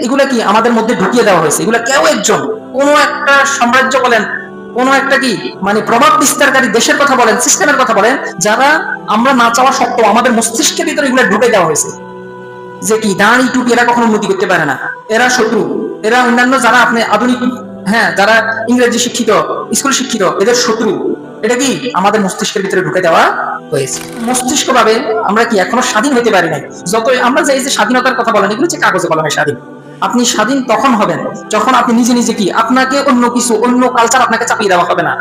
এগুলা কি আমাদের মধ্যে ঢুকিয়ে দেওয়া হয়েছে। এগুলা কেউ একজন, কোনো একটা সাম্রাজ্য বলেন, কোনো একটা কি মানে প্রভাব বিস্তারকারী দেশের কথা বলেন, সিস্টেমের কথা বলেন, যারা আমরা না চাওয়া সত্ত্বেও আমাদের মস্তিষ্কের ভিতরে এগুলো ঢুকে দেওয়া হয়েছে যে কি দাঁড়ি টুপি এরা কখনো উন্নতি করতে পারে না, এরা শত্রু, এরা অন্যান্য যারা আপনি আধুনিক, হ্যাঁ, যারা ইংরেজি শিক্ষিত, স্কুল শিক্ষিত, এদের শত্রু। এটা কি আমাদের মস্তিষ্কের ভিতরে ঢুকে দেওয়া হয়েছে। মস্তিষ্ক ভাবে আমরা কি এখনো স্বাধীন হতে পারি নাই। যতই আমরা যে এই যে স্বাধীনতার কথা বলেন, এগুলো হচ্ছে কাগজে কলমে স্বাধীন। আপনি স্বাধীন তখন হবেন যখন আপনি নিজে নিজে কি আপনাকে অন্য কিছু, অন্য কালচার আপনাকে চাপিয়ে দেওয়া হবে না।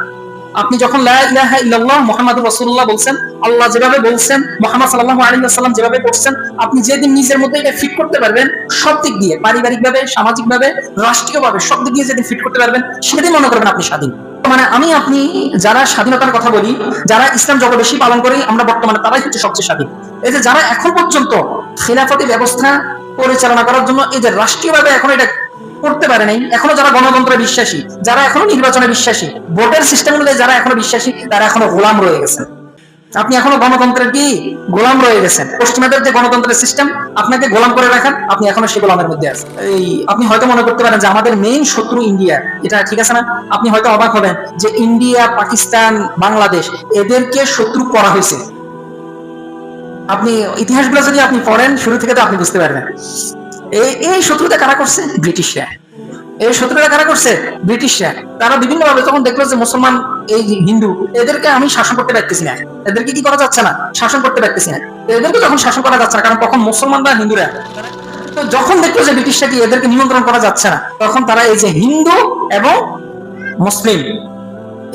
আপনি যখন লা ইলাহা ইল্লাল্লাহ মুহাম্মাদুর রাসূলুল্লাহ বলছেন, আল্লাহ যেভাবে বলছেন, মুহাম্মদ সাল্লাল্লাহু আলাইহি ওয়াসাল্লাম যেভাবে করছেন, আপনি যেদিন নিজের মধ্যে এটা ফিট করতে পারবেন, সব দিক দিয়ে, পারিবারিকভাবে, সামাজিকভাবে, রাষ্ট্রীয়ভাবে, সব দিক দিয়ে যেদিন ফিট করতে পারবেন, সেদিন মনে করবেন আপনি স্বাধীন। মানে আমি আপনি যারা স্বাধীনতার কথা বলি, যারা ইসলাম যত বেশি পালন করি আমরা বর্তমানে, তারাই হচ্ছে সবচেয়ে স্বাধীন। এই যে যারা এখন পর্যন্ত খিলাফতি ব্যবস্থা পরিচালনা করার জন্য এই যে রাষ্ট্রীয়ভাবে এখন এটা করতে পারে নাই, এখনো যারা গণতন্ত্রে বিশ্বাসী, যারা এখনো নির্বাচনে বিশ্বাসী, ভোটের সিস্টেম অনুযায়ী যারা এখনো বিশ্বাসী, তারা এখনো গোলাম রয়ে গেছেন। আপনি এখনো গণতন্ত্রের কি গোলাম রয়ে গেছেন। পশ্চিমাদের যে গণতন্ত্রের সিস্টেম আপনাকে গোলাম করে রাখেন, আপনি এখনো সে গোলামের মধ্যে আছেন। এই আপনি হয়তো মনে করতে পারেন যে আমাদের মেইন শত্রু ইন্ডিয়া, এটা ঠিক আছে না? আপনি হয়তো অবাক হবেন যে ইন্ডিয়া, পাকিস্তান, বাংলাদেশ, এদেরকে শত্রু করা হয়েছে। আপনি ইতিহাসগুলো যদি আপনি পড়েন শুরু থেকে, তো আপনি বুঝতে পারবেন এই শত্রুতা কারা করছে? ব্রিটিশরা। এই শত্রুরা কারা করছে? ব্রিটিশরা। তারা বিভিন্ন ভাবে তখন দেখলো যে মুসলমান, এই হিন্দু, এদেরকে আমি শাসন করতে পারতেছি না, এদেরকে কি করা যাচ্ছে না, শাসন করতে পারতেছি না, এদেরকে যখন শাসন করা যাচ্ছে না, কারণ তখন মুসলমানরা, হিন্দুরা, তো যখন দেখলো যে ব্রিটিশরা কি এদেরকে নিয়ন্ত্রণ করা যাচ্ছে না, তখন তারা এই যে হিন্দু এবং মুসলিম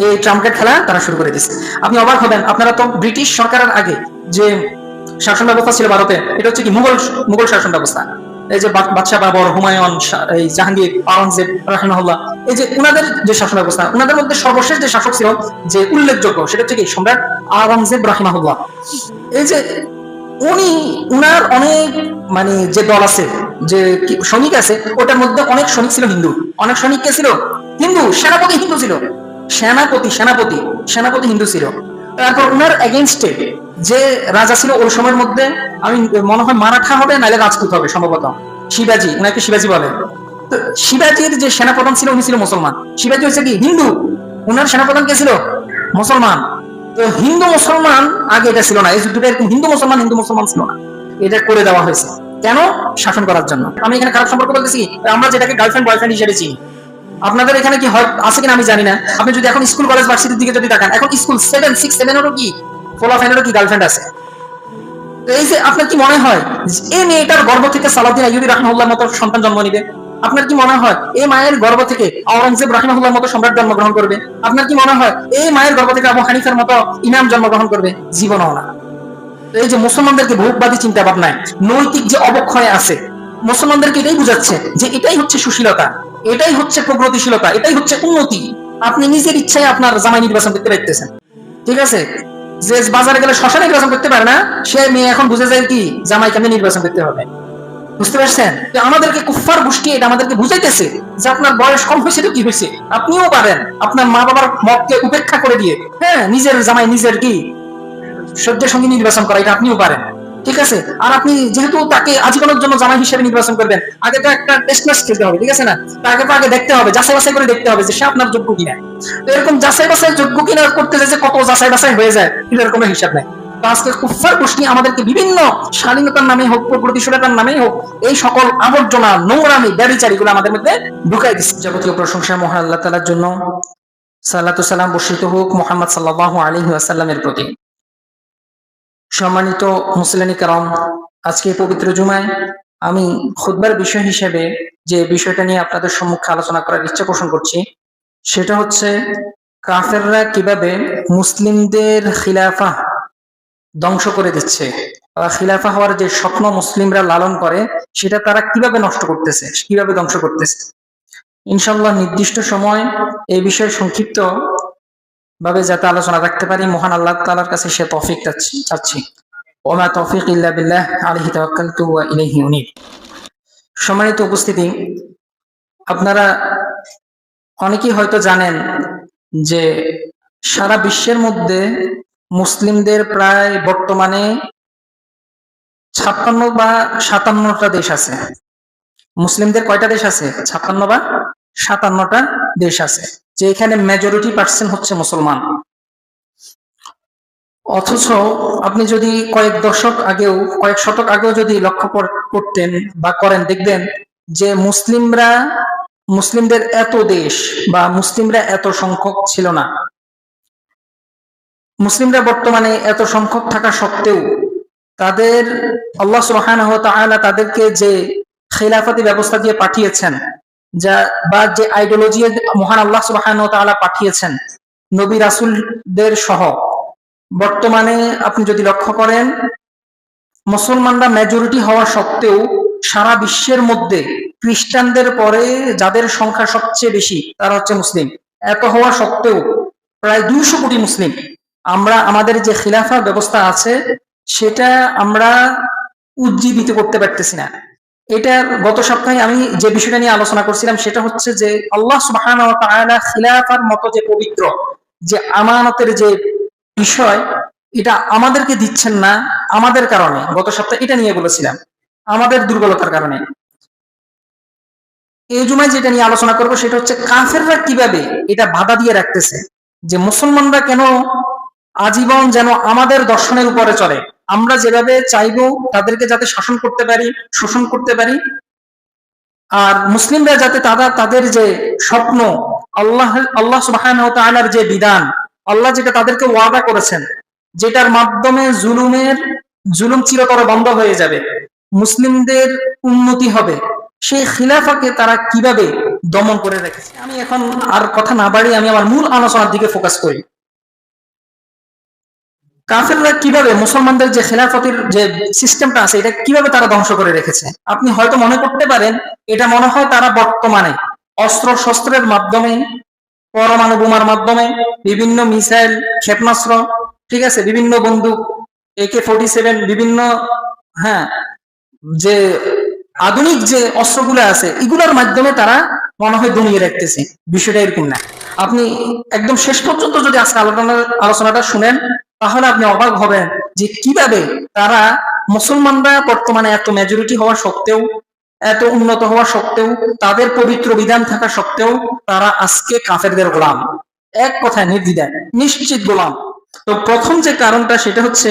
এই ট্রাম্পের খেলা তারা শুরু করে দিচ্ছে। আপনি অবাক হবেন, আপনারা তো ব্রিটিশ সরকারের আগে যে শাসন ব্যবস্থা ছিল ভারতে, এটা হচ্ছে কি মুঘল শাসন ব্যবস্থা। এই যে বাদশাহ বাবর, হুমায়ুন, এই জাহাঙ্গীর, আওরঙ্গজেব রাহিমাহুল্লাহ, এই যে উনাদের যে শাসন ব্যবস্থা, উনাদের মধ্যে সর্বশেষ যে শাসক ছিল যে উল্লেখযোগ্য, সেটা হচ্ছে কি সম্রাট আওরঙ্গজেব রাহিমাহুল্লাহ। এই যে উনি, উনার অনেক মানে যে দল আছে, যে সৈনিক আছে, ওটার মধ্যে অনেক সৈনিক ছিল হিন্দু। অনেক সৈনিক কে ছিল? হিন্দু। সেনাপতি হিন্দু ছিল। সেনাপতি হিন্দু ছিল। তারপর উনার এগেইনস্টে যে রাজা ছিল ওই সময়ের মধ্যে, আমি মনে হয় মারাঠা হবে নাহলে রাজপুত হবে সম্ভবত, শিবাজি, উনাকে শিবাজি বলে। তো শিবাজির যে সেনাপ্রধান ছিল উনি ছিল মুসলমান। শিবাজি হচ্ছে কি হিন্দু, উনার সেনাপ্রধান কে ছিল? মুসলমান। তো হিন্দু মুসলমান আগে এটা ছিল না, এই যুদ্ধটা এরকম হিন্দু মুসলমান ছিল না, এটা করে দেওয়া হয়েছে। কেন? শাসন করার জন্য। আমি এখানে খারাপ সম্পর্ক বলতেছি, আমরা যেটাকে গার্লফ্রেন্ড বয়ফ্রেন্ড হিসেবে চিনি, আপনাদের এখানে কি হয় আছে কিনা আমি জানি না। আপনি যদি এখন স্কুল কলেজ ভার্সিটির দিকে যদি তাকান, এখন স্কুল 7, 6, 7 এরও কি ফলাফাইনেরও কি গার্লফ্রেন্ড আছে। এই যে আপনার কি মনে হয় এই মেয়েটার গর্ভ থেকে সালাউদ্দিন আইয়ুবী রাহিমাহুল্লাহর মতো সন্তান জন্ম নিবে? আপনার কি মনে হয় এই মায়ের গর্ভ থেকে আওরঙ্গজেব রাহিমাহুল্লাহর মতো সম্রাট জন্মগ্রহণ করবে? আপনার কি মনে হয় এই মায়ের গর্ভ থেকে আবু হানিফার মতো ইমাম জন্মগ্রহণ করবে? জীবনও না। এই যে মুসলমানদেরকে ভোগবাদী চিন্তা ভাবনায় নৈতিক যে অবক্ষয় আছে, মুসলমানদেরকে এটাই বুঝাচ্ছে যে এটাই হচ্ছে সুশীলতা, এটাই হচ্ছে প্রগতিশীলতা, এটাই হচ্ছে উন্নতি। আপনি নিজের ইচ্ছায় আপনার জামাই নির্বাচন করতে পারতেছেন, ঠিক আছে? যে বাজারে গেলে শশা নির্বাচন করতে পারে না, সে মেয়ে এখন বুঝে যায় কি জামাই কেমনে নির্বাচন করতে হবে। বুঝতে পারছেন? আমাদেরকে কুফফার গোষ্ঠী এটা আমাদেরকে বুঝাইতেছে যে আপনার বয়স কম হয়েছে তো কি হয়েছে, আপনিও পারেন আপনার মা বাবার মতকে উপেক্ষা করে দিয়ে, হ্যাঁ, নিজের জামাই, নিজের কি সহ্যের সঙ্গে নির্বাচন করা, এটা আপনিও পারেন, ঠিক আছে? আর আপনি যেহেতু তাকে আজীবনের জন্য জামাই হিসেবে নির্বাচন করবেন, আগে তো একটা টেস্ট ম্যাচ খেলতে হবে, ঠিক আছে না? তাকে তো আগে দেখতে হবে, যাচাই বাছাই করে দেখতে হবে যে সে আপনার যোগ্য কিনা। তো এরকম যাচাই বাছাই যোগ্য কিনা করতে যে কত যাচাই বাছাই হয়ে যায়, এটার কোনো হিসাব নাই। আজকে কুফফার গোষ্ঠী আমাদেরকে বিভিন্ন স্বাধীনতার নামে হোক, প্রগতিশীলতার নামেই হোক, এই সকল আবর্জনা, নোংরামি, ব্যভিচারীগুলো আমাদের মধ্যে ঢুকাই দিচ্ছে। যাবতীয় প্রশংসা মহান আল্লাহ তাআলার জন্য। সালাতু সালাম বর্ষিত হোক মুহাম্মদ সাল্লাল্লাহু আলাইহি ওয়াসাল্লামের প্রতি। সম্মানিত মুসলিম کرام, আজকে পবিত্র জুমায় আমি খুতবার বিষয় হিসেবে যে বিষয়টা নিয়ে আপনাদের সম্মুখে আলোচনা করার ইচ্ছা পোষণ করছি, সেটা হচ্ছে কাফেররা কিভাবে মুসলিমদের খিলাফা ধ্বংস করে দিচ্ছে, খিলাফা হওয়ার যে স্বপ্ন মুসলিমরা লালন করে সেটা তারা কিভাবে নষ্ট করতেছে, কিভাবে ধ্বংস করতেছে। ইনশাআল্লাহ নির্দিষ্ট সময় এই বিষয়ে সংক্ষিপ্ত ভাবে যাতে আলোচনা রাখতে পারি, মহান আল্লাহ তাআলার কাছে সে তৌফিক চাচ্ছি। ওমা তৌফিক ইল্লা বিল্লাহ, আলাইহি তাওয়াক্কালতু ওয়া ইলাইহি উনীব। সম্মানিত উপস্থিতি, আপনারা অনেকেই হয়তো জানেন যে সারা বিশ্বের মধ্যে মুসলিমদের প্রায় বর্তমানে 56 বা 57টা দেশ আছে। মুসলিমদের কয়টা দেশ আছে? 56 বা 57টা দেশ আছে, যে এখানে মেজরিটি পার্সেন্ট হচ্ছে মুসলমান। অথচ আপনি যদি কয়েক দশক আগেও, কয়েক শতক আগেও যদি লক্ষ্য করতেন বা করেন, দেখবেন যে মুসলিমদের এত দেশ বা মুসলিমরা এত সংখ্যক ছিল না। মুসলিমরা বর্তমানে এত সংখ্যক থাকা সত্ত্বেও তাদের আল্লাহ সুবহানাহু ওয়া তাআলা তাদেরকে যে খিলাফতি ব্যবস্থা দিয়ে পাঠিয়েছেন, যা বা যে আইডিওলজি মহান আল্লাহ সুবহানাহু ওয়া তাআলা পাঠিয়েছেন নবী রাসূলদের সহ, বর্তমানে আপনি যদি লক্ষ্য করেন মুসলমানরা মেজরিটি হওয়া সত্ত্বেও সারা বিশ্বের মধ্যে খ্রিস্টানদের পরে যাদের সংখ্যা সবচেয়ে বেশি তারা হচ্ছে মুসলিম। এত হওয়া সত্ত্বেও প্রায় 200 কোটি মুসলিম আমরা আমাদের যে খিলাফা ব্যবস্থা আছে সেটা আমরা উজ্জীবিত করতে পারতেছি না। এটার গত সপ্তাহে আমি যে বিষয়টা নিয়ে আলোচনা করছিলাম সেটা হচ্ছে যে আল্লাহ সুবহানাহু ওয়া তাআলা খিলাফার মতো যে পবিত্র, যে আমানতের যে বিষয়, এটা আমাদেরকে দিচ্ছেন না আমাদের কারণে। গত সপ্তাহে এটা নিয়ে বলেছিলাম, আমাদের দুর্বলতার কারণে। এই জুমায় যেটা নিয়ে আলোচনা করবো সেটা হচ্ছে কাফেররা কিভাবে এটা বাধা দিয়ে রাখতেছে, যে মুসলমানরা কেন আজীবন যেন আমাদের দর্শনের উপরে চলে, আমরা যেভাবে চাইবো তাদেরকে যাতে শাসন করতে পারি, শোষণ করতে পারি, আর মুসলিমরা যাতে তাদের যে স্বপ্ন, আল্লাহ সুবহানাহু ওয়া তাআলার যে বিধান, আল্লাহ যেটা তাদেরকে ওয়াদা করেছেন, যেটার মাধ্যমে জুলুম চিরতরে বন্ধ হয়ে যাবে, মুসলিমদের উন্নতি হবে, সেই খিলাফাকে তারা কিভাবে দমন করে রেখেছে। আমি এখন আর কথা না বাড়িয়ে আমি আমার মূল আলোচনার দিকে ফোকাস করি। কাফেররা কিভাবে মুসলমানদের যে খেলাফতের যে সিস্টেমটা আছে এটা কিভাবে তারা ধ্বংস করে রেখেছে। আপনি হয়তো মনে করতে পারেন এটা মনে হয় তারা বর্তমানে অস্ত্র শস্ত্রের মাধ্যমে, পরমাণু বোমার মাধ্যমে, বিভিন্ন মিসাইল, ক্ষেপণাস্ত্র, ঠিক আছে, বিভিন্ন বন্দুক, AK-47, বিভিন্ন যে আধুনিক যে অস্ত্রগুলো আছে এগুলোর মাধ্যমে তারা মনে হয় দমিয়ে রাখতেছে। বিষয়টা এরকম না। আপনি একদম শেষ পর্যন্ত যদি আজকে আলোচনাটা শুনেন তাহলে আপনি অবাক হবেন যে কিভাবে তারা, মুসলমানরা বর্তমানে এত মেজরিটি হওয়া সত্ত্বেও, এত উন্নত হওয়া সত্ত্বেও, তাদের পবিত্র বিধান থাকা সত্ত্বেও তারা আজকে কাফেরদের গোলাম। এক কথায় নির্দ্বিধায় নিশ্চিত গোলাম। তো প্রথম যে কারণটা সেটা হচ্ছে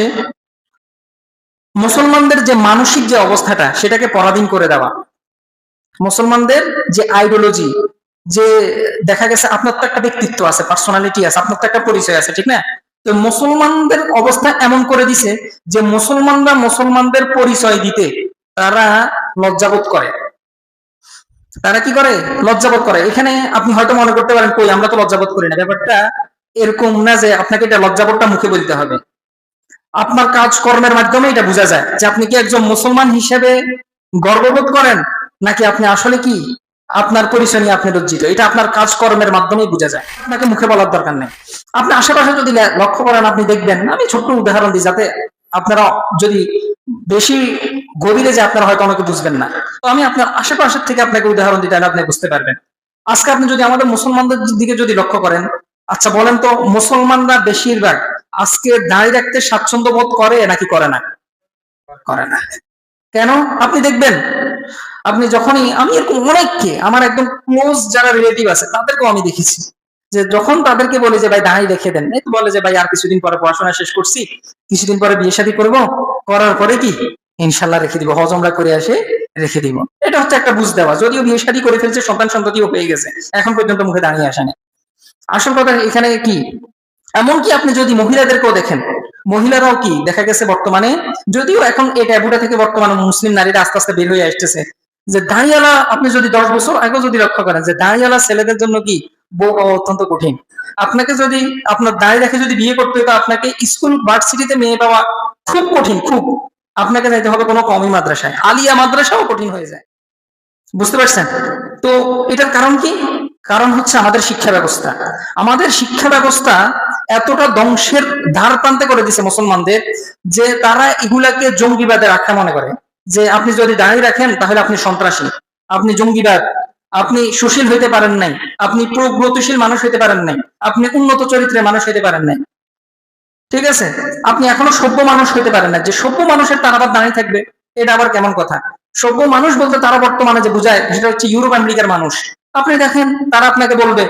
মুসলমানদের যে মানসিক যে অবস্থাটা সেটাকে পরাধীন করে দেওয়া। মুসলমানদের যে আইডিওলজি, যে দেখা গেছে আপনার তো একটা ব্যক্তিত্ব আছে, পার্সোনালিটি আছে, আপনার তো একটা পরিচয় আছে, ঠিক না? তো মুসলমানদের অবস্থা এমন করে দিছে যে মুসলমানরা মুসলমানদের পরিচয় দিতে তারা লজ্জাবোধ করে। তারা কি করে? লজ্জাবোধ করে। এখানে আপনি হয়তো মনে করতে পারেন কই আমরা তো লজ্জাবোধ করি না। ব্যাপারটা এরকম না যে আপনাকে এটা লজ্জাবোধটা মুখে বলতে হবে। আপনার কাজকর্মের মাধ্যমে এটা বোঝা যায় যে আপনি কি একজন মুসলমান হিসেবে গর্ববোধ করেন নাকি আপনি আসলে কি আপনার পরিচয় নিয়ে আপনি লজ্জিত। এটা আপনার কাজকর্মের মাধ্যমেই বোঝা যায়, আপনাকে মুখে বলার দরকার নেই। আপনি আশেপাশে যদি লক্ষ্য করেন আপনি দেখবেন, আমি ছোট্ট উদাহরণ দিই যাতে আপনারা যদি বেশি গভীরে যে আপনারা হয়তো অনেকে বুঝবেন না, তো আমি আপনার আশেপাশের থেকে আপনাকে উদাহরণ দিতে আপনি বুঝতে পারবেন। আজকে আপনি যদি আমাদের মুসলমানদের দিকে যদি লক্ষ্য করেন, আচ্ছা বলেন তো মুসলমানরা বেশিরভাগ আজকে দাঁড়িয়ে রাখতে স্বাচ্ছন্দ্য বোধ করে নাকি করে না? করে না। কেন? আপনি দেখবেন, আপনি যখনই, আমি এরকম অনেককে, আমার একদম ক্লোজ যারা রিলেটিভ আছে তাদেরকেও আমি দেখেছি যে যখন তাদেরকে বলে যে ভাই দাঁড়িয়ে রেখে দেন, এই তো বলে যে ভাই আর কিছুদিন পরে পড়াশোনা শেষ করছি, কিছুদিন পরে বিয়ে শাদী করবো, করার পরে কি ইনশাল্লাহ রেখে দিব, হজ উমরা করে আসে রেখে দিব। এটা হচ্ছে একটা বুঝ দেওয়া, যদিও বিয়ে শাদী করে ফেলছে, সন্তান সন্ততিও হয়ে গেছে, এখন পর্যন্ত মুখে দাঁড়িয়ে আসেনি। আসল কথা এখানে কি, এমনকি আপনি যদি মহিলাদেরকেও দেখেন, মহিলারাও কি দেখা গেছে বর্তমানে, যদিও এখন এই ট্যাবুটা থেকে বর্তমানে মুসলিম নারীরা আস্তে আস্তে বের হয়ে আসতেছে, যে দাঁড়িয়ালা, আপনি যদি 10 বছর আগে যদি লক্ষ্য করেন যে দাঁড়িয়ালা ছেলেদের জন্য কি বউ অত্যন্ত কঠিন। আপনাকে যদি আপনার দাঁড়িয়ে রেখে যদি বিয়ে করতে হতো, আপনাকে স্কুল ভার্সিটিতে মেয়ে পাওয়া খুব কঠিন, খুব। আপনাকে যাইতে হবে কোনো কমি মাদ্রাসায়, আলিয়া মাদ্রাসাও কঠিন হয়ে যায়। বুঝতে পারছেন? তো এটার কারণ কি? কারণ হচ্ছে আমাদের শিক্ষা ব্যবস্থা। আমাদের শিক্ষা ব্যবস্থা এতটা ধ্বংসের ধার প্রান্তে করে দিছে মুসলমানদের যে তারা এগুলাকে জঙ্গিবাদের আখ্যা মনে করে, যে আপনি যদি দাঁড়িয়ে রাখেন তাহলে আপনি সন্ত্রাসী, আপনি জঙ্গিবাদ, আপনি সুশীল হইতে পারেন নাই, আপনি প্রগতিশীল মানুষ হইতে পারেন নাই, আপনি উন্নত চরিত্রের মানুষ হইতে পারেন নাই, ঠিক আছে, আপনি এখনো সভ্য মানুষ হইতে পারেন না। যে সভ্য মানুষের তার আবার দাঁড়িয়ে থাকবে, এটা আবার কেমন কথা? সভ্য মানুষ বলতে তারা বর্তমানে যে বুঝায় সেটা হচ্ছে ইউরোপ আমেরিকার মানুষ। আপনি দেখেন তারা আপনাকে বলবে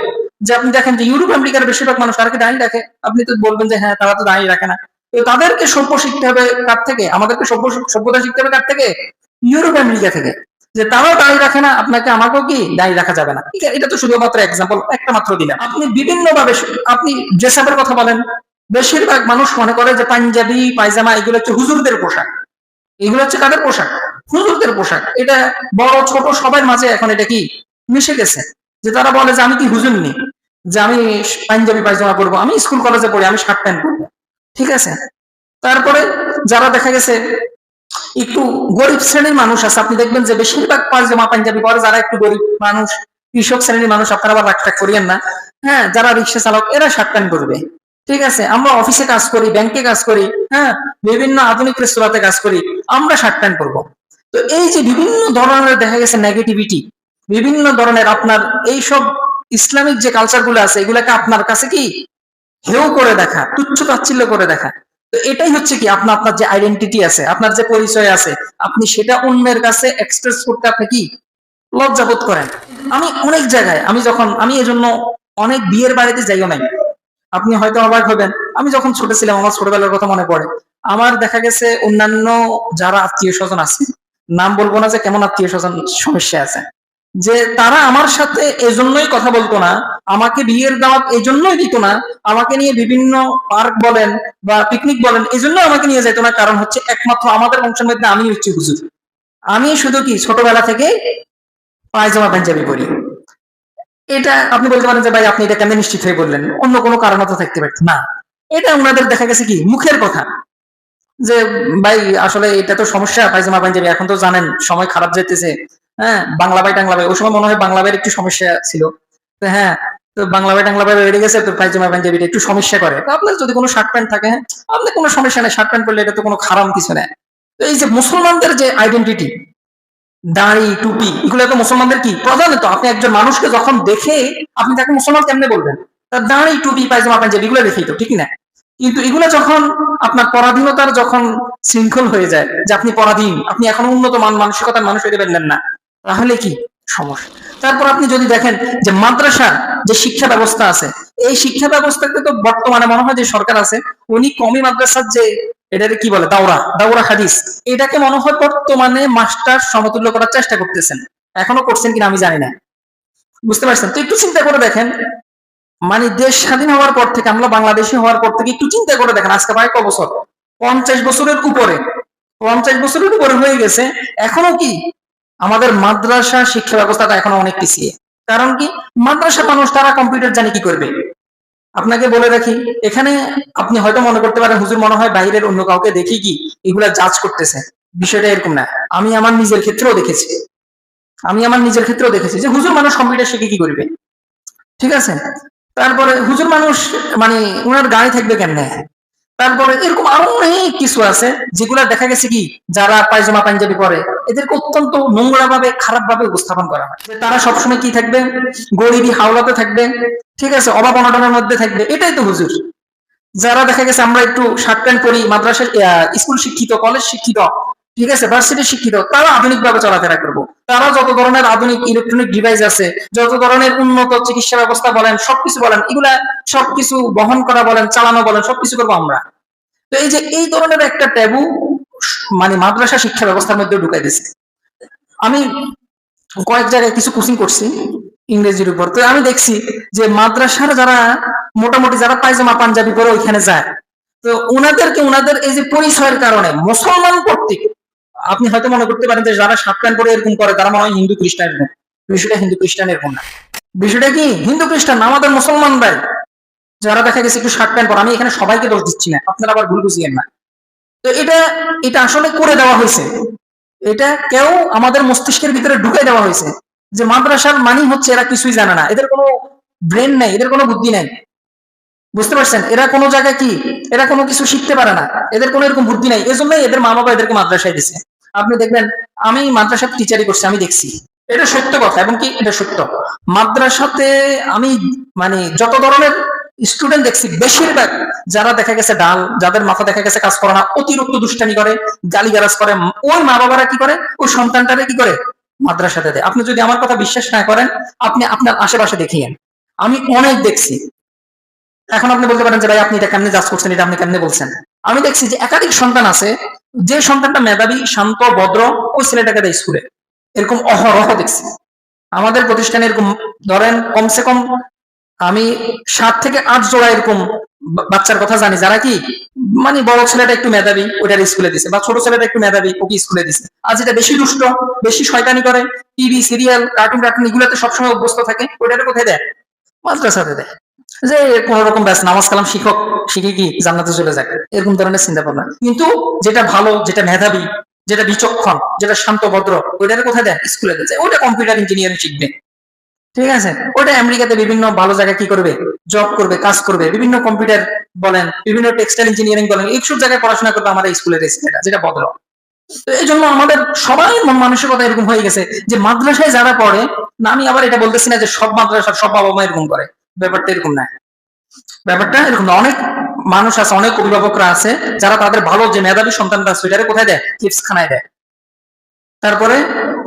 যে, আপনি দেখেন যে ইউরোপ আমেরিকার বেশিরভাগ মানুষ তারা কি দাঁড়িয়ে রাখে? আপনি তো বলবেন যে হ্যাঁ, তারা তো দাঁড়িয়ে রাখে না। তো তাদেরকে সভ্য শিখতে হবে কার থেকে? আমাদেরকে সভ্যতা শিখতে হবে কার থেকে? ইউরোপ আমেরিকা থেকে। যে তারাও দাঁড়িয়ে রাখে না, আপনাকে আমাকেও কি দাঁড়িয়ে রাখা যাবে না। এটা তো শুধুমাত্র এক্সাম্পল, একটা মাত্র দিলাম। আপনি বিভিন্ন ভাবে আপনি ড্রেস আপের কথা বলেন, বেশিরভাগ মানুষ মনে করে যে পাঞ্জাবি পায়জামা এগুলো হচ্ছে হুজুরদের পোশাক। এগুলো হচ্ছে কাদের পোশাক? হুজুরদের পোশাক। এটা বড় ছোট সবার মাঝে এখন এটা কি মিশে গেছে, যে তারা বলে যে আমি কি হুজুর নি, যে আমি পাঞ্জাবি পায়জামা পরবো, আমি স্কুল কলেজে পড়ি, আমি শার্ট প্যান্ট পরবো। ঠিক আছে। তারপরে যারা দেখা গেছে একটু গরিব শ্রেণীর মানুষ আছে, আপনি দেখবেন যে বেশিরভাগ পায়জামা পাঞ্জাবি পরে যারা একটু গরিব মানুষ, কৃষক শ্রেণীর মানুষ, আপনারা আবার রাগটাগ করিয়েন না, হ্যাঁ, যারা রিক্সা চালক এরা শার্ট প্যান্ট পরবে। ঠিক আছে। আমরা অফিসে কাজ করি, ব্যাংকে কাজ করি, হ্যাঁ, বিভিন্ন আধুনিক রেস্তোরাঁতে কাজ করি, আমরা শার্ট প্যান্ট পরবো। তো এই যে বিভিন্ন ধরনের দেখা গেছে নেগেটিভিটি, বিভিন্ন ধরনের আপনার এইসব ইসলামিক যে কালচার গুলো আছে এগুলাকে আপনার কাছে কি হেয় করে দেখা, তুচ্ছ তাচ্ছিল্য করে দেখা। তো এটাই হচ্ছে কি আপনার আপনার যে আইডেন্টিটি আছে, আপনার যে পরিচয় আছে, আপনি সেটা অন্যের কাছে এক্সপ্রেস করতে আপনি কি লজ্জাবোধ করেন। আমি অনেক জায়গায় আমি এজন্য অনেক বিয়ের বাড়িতে যাইও নাই। আপনি হয়তো অবাক হবেন, আমি যখন ছোট ছিলাম আমার ছোটবেলার কথা মনে পড়ে। আমার দেখা গেছে অন্যান্য যারা আত্মীয় স্বজন আছে, নাম বলবো না যে কেমন আত্মীয় স্বজন সমস্যা আছে, যে তারা আমার সাথে এজন্যই কথা বলতো না, আমাকে বিয়ের দাওয়াত এজন্যই দিত না, আমাকে নিয়ে বিভিন্ন পার্ক বলেন বা পিকনিক বলেন এজন্য আমাকে নিয়ে যেত না। কারণ হচ্ছে একমাত্র আমাদের বংশের মধ্যে আমি হচ্ছি হুজুর। আমি শুধু কি ছোটবেলা থেকে পায়জামা পাঞ্জাবি পরি। এটা আপনি বলতে পারেন যে ভাই আপনি এটা কেন নিশ্চিত হয়ে বললেন, অন্য কোনো কারণ তো থাকতে পারত না। এটা ওনাদের দেখা গেছে কি মুখের কথা, যে ভাই আসলে এটা তো সমস্যা পায়জামা পাঞ্জাবি, এখন তো জানেন সময় খারাপ যেতেছে, হ্যাঁ, বাংলা ভাই টাংলা ভাই, ওই সময় মনে হয় বাংলা ভাইয়ের একটু সমস্যা ছিল। তো হ্যাঁ, তো বাংলা ভাই টাংলা ভাই বেড়ে গেছে, তো পায়জামা পাঞ্জাবিটা একটু সমস্যা করে। তো আপনার যদি কোনো শার্ট প্যান্ট থাকে, হ্যাঁ, আপনার কোনো সমস্যা নেই, শার্ট প্যান্ট পরলে এটা তো কোনো খারাপ কিছু নেই। তো এই যে মুসলমানদের যে আইডেন্টিটি, দাড়ি টুপি, এগুলো তো মুসলমানদের কি প্রধানত, আপনি একজন মানুষকে যখন দেখে আপনি তাকে মুসলমান কেমনে বলবেন? তার দাড়ি টুপি পায়জামা পাঞ্জাবি এগুলো দেখেই তো, ঠিক না? কিন্তু এগুলো যখন আপনার পরাধীনতার যখন শৃঙ্খল হয়ে যায়, যে আপনি পরাধীন, আপনি এখন উন্নত মানসিকতার মানুষ হইতে পারলেন না, তাহলে কি সমস্যা? তারপর আপনি যদি দেখেন যে মাদ্রাসার যে শিক্ষা ব্যবস্থা আছে, এই শিক্ষা ব্যবস্থাকে তো বর্তমানে মনে হয় যে সরকার আছে, উনি কমি মাদ্রাসার যে এটাকে কি বলে দাওরা দাওরা হাদিস, এটাকে মনে হয় বর্তমানে মাস্টার সমতুল্য করার চেষ্টা করতেছেন। এখনো করছেন কিনা আমি জানি না। বুঝতে পারছেন? তো একটু চিন্তা করে দেখেন, মানে দেশ স্বাধীন হওয়ার পর থেকে, আমরা বাংলাদেশি হওয়ার পর থেকে একটু চিন্তা করে দেখেন, আজকে প্রায় ক বছর, 50 বছরের উপরে, 50 বছরের উপরে হয়ে গেছে, এখনো কি আমাদের মাদ্রাসা শিক্ষা ব্যবস্থাটা এখনো অনেক পিছিয়ে। কারণ কি, মাদ্রাসা মানুষ তারা কম্পিউটার জানি কি করবে। আপনাকে বলে রাখি, এখানে আপনি হয়তো মনে করতে পারেন হুজুর মনে হয় বাইরের অন্য কাউকে দেখি কি এগুলা জাজ করতেছে। বিষয়টা এরকম না। আমি আমার নিজের ক্ষেত্রেও দেখেছি, যে হুজুর মানুষ কম্পিউটার শিখে কি করবে। ঠিক আছে। তারপরে হুজুর মানুষ মানে উনার গাড়ি থাকবে কেমনে। তারপরে এরকম আরো অনেক কিছু আছে যেগুলা দেখা গেছে কি যারা পায়জামা পাঞ্জাবি পরে এদেরকে অত্যন্ত নোংরা ভাবে খারাপ ভাবে উপস্থাপন করা হয়, যে তারা সবসময় কি থাকবে, গরিবী হাওলাতে থাকবে, ঠিক আছে, অভাব অনটনের মধ্যে থাকবে, এটাই তো হুজুর। যারা দেখা গেছে আমরা একটু শার্ট প্যান্ট পরি, মাদ্রাসার স্কুল শিক্ষিত, কলেজ শিক্ষিত, ঠিক আছে, ভার্সিটি শিক্ষিত, তারা আধুনিক ভাবে চলাফেরা করবো। তারা যত ধরনের আধুনিক ইলেকট্রনিক ডিভাইস আছে, যত ধরনের উন্নত চিকিৎসা ব্যবস্থা বলেন, সবকিছু বলেন, এগুলা সবকিছু বহন করা বলেন, চালানো বলেন, সবকিছু করবো আমরা। তো এই যে এই ধরনের একটা ট্যাবু মানে মাদ্রাসা শিক্ষা ব্যবস্থার মধ্যে ঢুকাই দিচ্ছে। আমি কয়েক জায়গায় কিছু কোচিং করছি ইংরেজির উপর, তো আমি দেখছি যে মাদ্রাসার যারা মোটামুটি যারা পায়জামা পাঞ্জাবি পরে ওইখানে যায়, তো ওনাদেরকে ওনাদের এই যে পরিচয়ের কারণে মুসলমান কর্তৃক, আপনি হয়তো মনে করতে পারেন যে যারা শার্ট প্যান্ট পরে এরকম করে তারা মনে হয় হিন্দু খ্রিস্টান এরকম। বিষয়টা হিন্দু খ্রিস্টান এরকম না। বিষয়টা কি হিন্দু খ্রিস্টান আমাদের মুসলমান ভাই যারা দেখা গেছে একটু শার্ট প্যান্ট পরে, আমি এখানে সবাইকে দোষ দিচ্ছি না, আপনারা আবার ভুল বুঝিয়েন না। তো এটা আসলে করে দেওয়া হয়েছে, এটা কেউ আমাদের মস্তিষ্কের ভিতরে ঢুকে দেওয়া হয়েছে যে মাদ্রাসার মানি হচ্ছে এরা কিছুই জানে না, এদের কোনো ব্রেন নাই, এদের কোনো বুদ্ধি নাই। বুঝতে পারছেন? এরা কোনো জায়গায় কি, এরা কোনো কিছু শিখতে পারে না, এদের কোনো এরকম বুদ্ধি নাই, এজন্যই এদের মা বাবা এদেরকে মাদ্রাসায় দিছে। আপনি দেখবেন, আমি মাদ্রাসার টিচারই করছি, আমি দেখছি এটা সত্য কথা, এবং কি এটা সত্য। মাদ্রাসাতে আমি মানে যত ধরনের স্টুডেন্ট দেখছি বেশিরভাগ যারা দেখা গেছে ডাল, যাদের মাথা দেখা গেছে কাজ করে না, অতিরিক্ত দুষ্টামি করে, গালিগালাজ করে, ওই মা বাবারা কি করে, ওই সন্তানটারে কি করে, মাদ্রাসাতে দেয়। আপনি যদি আমার কথা বিশ্বাস না করেন, আপনি আপনার আশেপাশে দেখিয়েন, আমি অনেক দেখছি। এখন আপনি বলতে পারেন যে ভাই আপনি এটা কেমনে জাজ করছেন, এটা আপনি কেমনে বলছেন। আমি দেখছি যে একাধিক সন্তান আছে, যে সন্তানটা মেধাবী, শান্ত, ভদ্র, ওই ছেলেটাকে দেয় স্কুলে, এরকম অহরহ দেখছি আমাদের প্রতিষ্ঠানে। এরকম ধরেন কমসে কম আমি 7 থেকে 8 জোড়া এরকম বাচ্চার কথা জানি, যারা কি মানে বড় ছেলেটা একটু মেধাবী, ওইটার স্কুলে দিছে, বা ছোট ছেলেটা একটু মেধাবী, ওকে স্কুলে দিছে। আর যেটা বেশি দুষ্ট, বেশি শয়তানি করে, টিভি সিরিয়াল কার্টুন কার্টুন এগুলোতে সবসময় অভ্যস্ত থাকে, ওইটারে কোথায় দেয়, মাদ্রাসাতে দেয়। যে কোন রকম ব্যাস নামাজ কালাম শিক্ষক শিখে কি জান্নাতে চলে যায়, এরকম ধরনের চিন্তা ভাবনা। কিন্তু যেটা ভালো, যেটা মেধাবী, যেটা বিচক্ষণ, যেটা শান্ত ভদ্র, ওইটারে কোথায় দেয়, স্কুলে দেয়। ওইটা কম্পিউটার ইঞ্জিনিয়ারিং শিখবে, ঠিক আছে, ওটা আমেরিকাতে বিভিন্ন ভালো জায়গায় কি করবে, জব করবে, কাজ করবে, বিভিন্ন কম্পিউটার বলেন, বিভিন্ন টেক্সটাইল ইঞ্জিনিয়ারিং বলেন, এইসব জায়গায় পড়াশোনা করবে আমাদের স্কুলের ছেলেটা, যেটা ভদ্র। তো এই জন্য আমাদের সবাই মন মানসিকতা এরকম হয়ে গেছে যে মাদ্রাসায় যারা পড়ে, না আমি আবার এটা বলতেছি না যে সব মাদ্রাসার সব বাবা মা এরকম করে, ব্যাপারটা এরকম না। ব্যাপারটা এরকম না, অনেক মানুষ আছে, অনেক অভিভাবকরা আছে যারা তাদের ভালো যে মেধাবী সন্তানরা আছে ওইটারে কোথায় দেয়, চিপস খানায় দেয়, তারপরে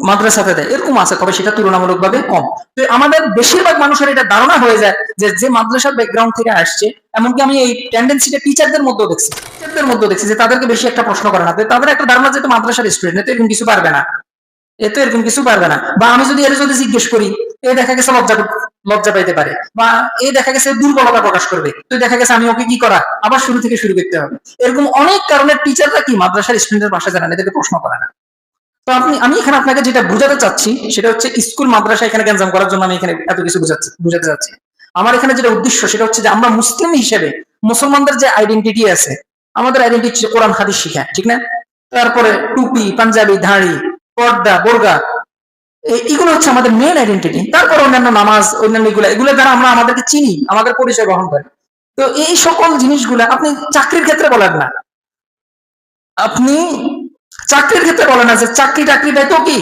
মাদ্রাসাতে দেয়, এরকম আছে, তবে সেটা তুলনামূলকভাবে কম। তো আমাদের বেশিরভাগ মানুষের এটা ধারণা হয়ে যায় যে যে মাদ্রাসার ব্যাকগ্রাউন্ড থেকে আসছে, এমনকি আমি এই টেন্ডেন্সিটা টিচারদের মধ্যেও দেখছি যে তাদেরকে বেশি একটা প্রশ্ন করে না, তাদের একটা ধারণা যে মাদ্রাসার স্টুডেন্ট, এত এরকম কিছু পারবে না, বা আমি যদি এর যদি জিজ্ঞেস করি, এ দেখা গেছে লজ্জা পাইতে পারে, বা এ দেখা গেছে দুর্বলতা প্রকাশ করবে, তো দেখা গেছে আমি ওকে কি করা, আবার শুরু থেকে শুরু করতে হবে। এরকম অনেক কারণে টিচাররা কি মাদ্রাসার স্টুডেন্টের ভাষা জানেন, এদেরকে প্রশ্ন করে না। তো আমি এখানে আপনাকে যেটা বুঝাতে চাচ্ছি সেটা হচ্ছে স্কুল মাদ্রাসা এখানে গ্যাঞ্জাম করার জন্য আমি এখানে এত কিছু বুঝাতে চাচ্ছি। আমার এখানে যেটা উদ্দেশ্য সেটা হচ্ছে যে আমরা মুসলিম হিসেবে মুসলমানদের যে আইডেন্টিটি আছে, আমাদের আইডেন্টিটি কোরআন হাদিস শিখা, ঠিক না? তারপরে টুপি, পাঞ্জাবি, ধাড়ি, পর্দা, বোরগা, এগুলো হচ্ছে আমাদের মেন আইডেন্টিটি। তারপর অন্যান্য নামাজ, অন্যান্য এগুলো দ্বারা আমরা আমাদেরকে চিনি, আমাদের পরিচয় গ্রহণ করি। তো এই সকল জিনিসগুলো আপনি চাকরির ক্ষেত্রে বলেন না, আপনি চাকরির ক্ষেত্রে বলে না যে চাকরি টাকরি দেয়, তো কি